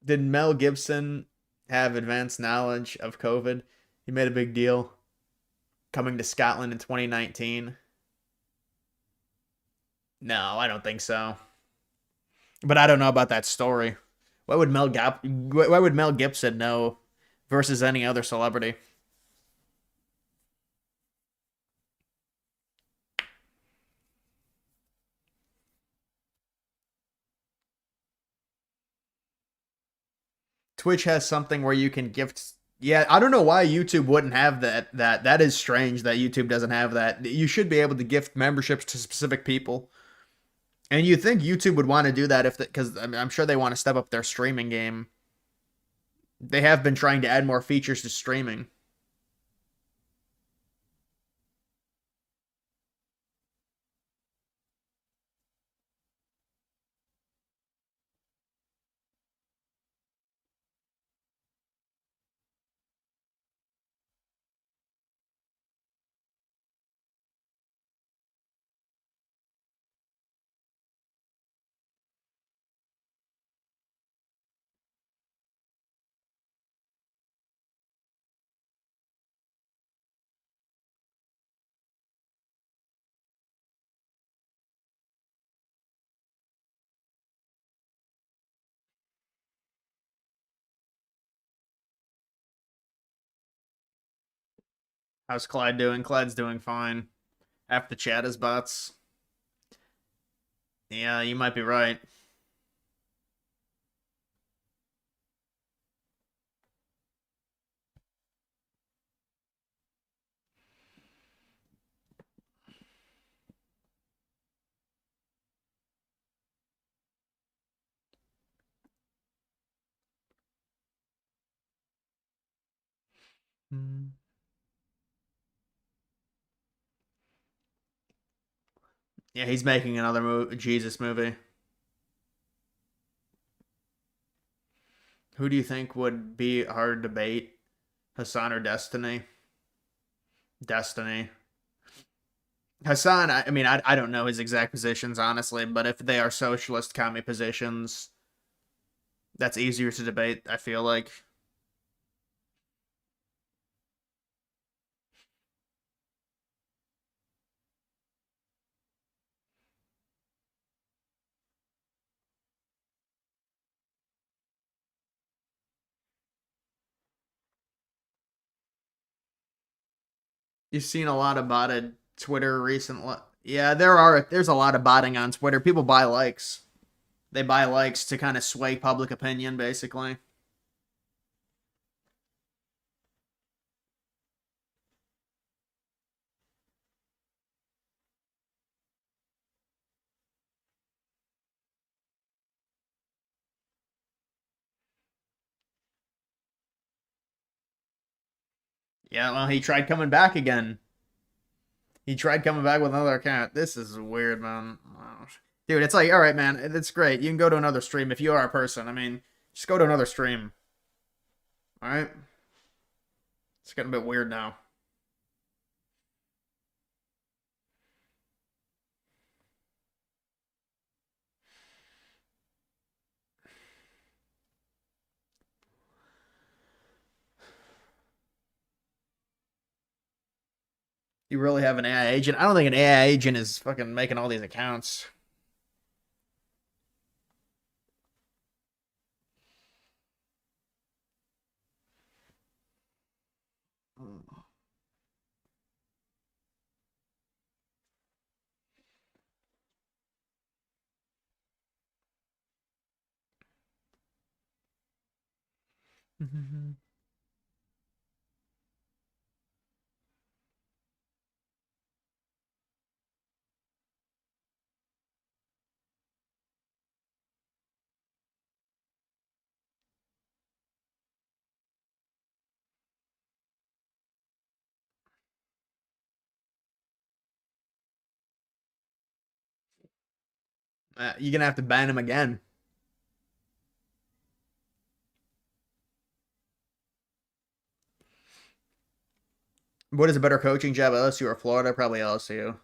Did Mel Gibson have advanced knowledge of COVID? He made a big deal coming to Scotland in 2019. No, I don't think so. But I don't know about that story. Why would Mel Gibson know versus any other celebrity? Twitch has something where you can gift. Yeah, I don't know why YouTube wouldn't have that is strange that YouTube doesn't have that. You should be able to gift memberships to specific people. And you think YouTube would want to do that because I'm sure they want to step up their streaming game. They have been trying to add more features to streaming. How's Clyde doing? Clyde's doing fine. Half the chat is bots. Yeah, you might be right. Yeah, he's making another Jesus movie. Who do you think would be hard debate? Hassan or Destiny? Destiny. Hassan, I mean, I don't know his exact positions, honestly, but if they are socialist commie positions, that's easier to debate, I feel like. You've seen a lot of botted Twitter recently. Yeah, there's a lot of botting on Twitter. People buy likes. They buy likes to kind of sway public opinion, basically. Yeah, well, he tried coming back again. He tried coming back with another account. This is weird, man. Dude, it's like, all right, man, it's great. You can go to another stream if you are a person. I mean, just go to another stream. All right? It's getting a bit weird now. You really have an AI agent? I don't think an AI agent is fucking making all these accounts. You're gonna have to ban him again. What is a better coaching job, LSU or Florida? Probably LSU.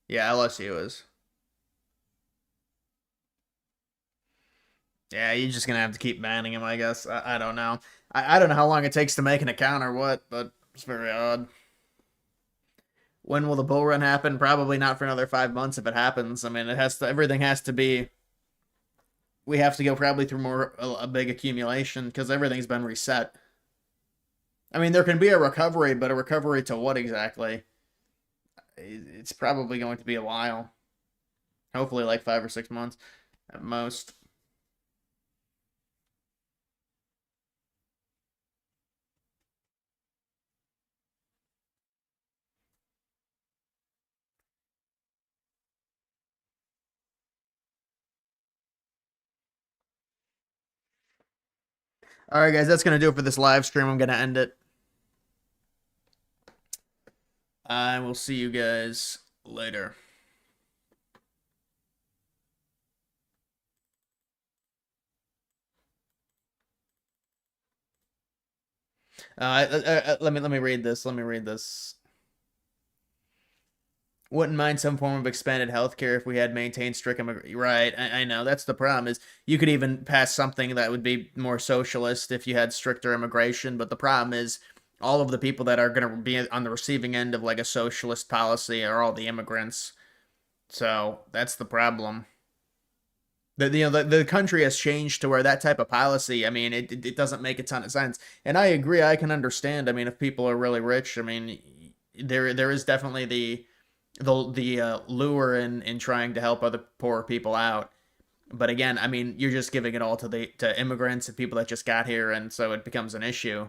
Yeah, LSU is. Yeah, you're just gonna have to keep banning him, I guess. I don't know. I don't know how long it takes to make an account or what, but it's very odd. When will the bull run happen? Probably not for another 5 months if it happens. I mean, everything has to be we have to go probably through a big accumulation because everything's been reset. I mean, there can be a recovery, but a recovery to what exactly? It's probably going to be a while. Hopefully like 5 or 6 months at most. All right, guys, that's going to do it for this live stream. I'm going to end it. I will see you guys later. Let me read this. Let me read this. Wouldn't mind some form of expanded healthcare if we had maintained strict immigration. Right, I know. That's the problem is you could even pass something that would be more socialist if you had stricter immigration. But the problem is all of the people that are going to be on the receiving end of like a socialist policy are all the immigrants. So that's the problem. The country has changed to where that type of policy, I mean, it doesn't make a ton of sense. And I agree, I can understand. I mean, if people are really rich, I mean, there is definitely the lure in trying to help other poor people out. But again, I mean, you're just giving it all to immigrants and people that just got here, and so it becomes an issue.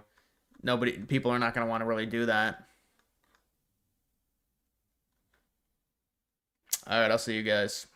People are not going to want to really do that. All right, I'll see you guys.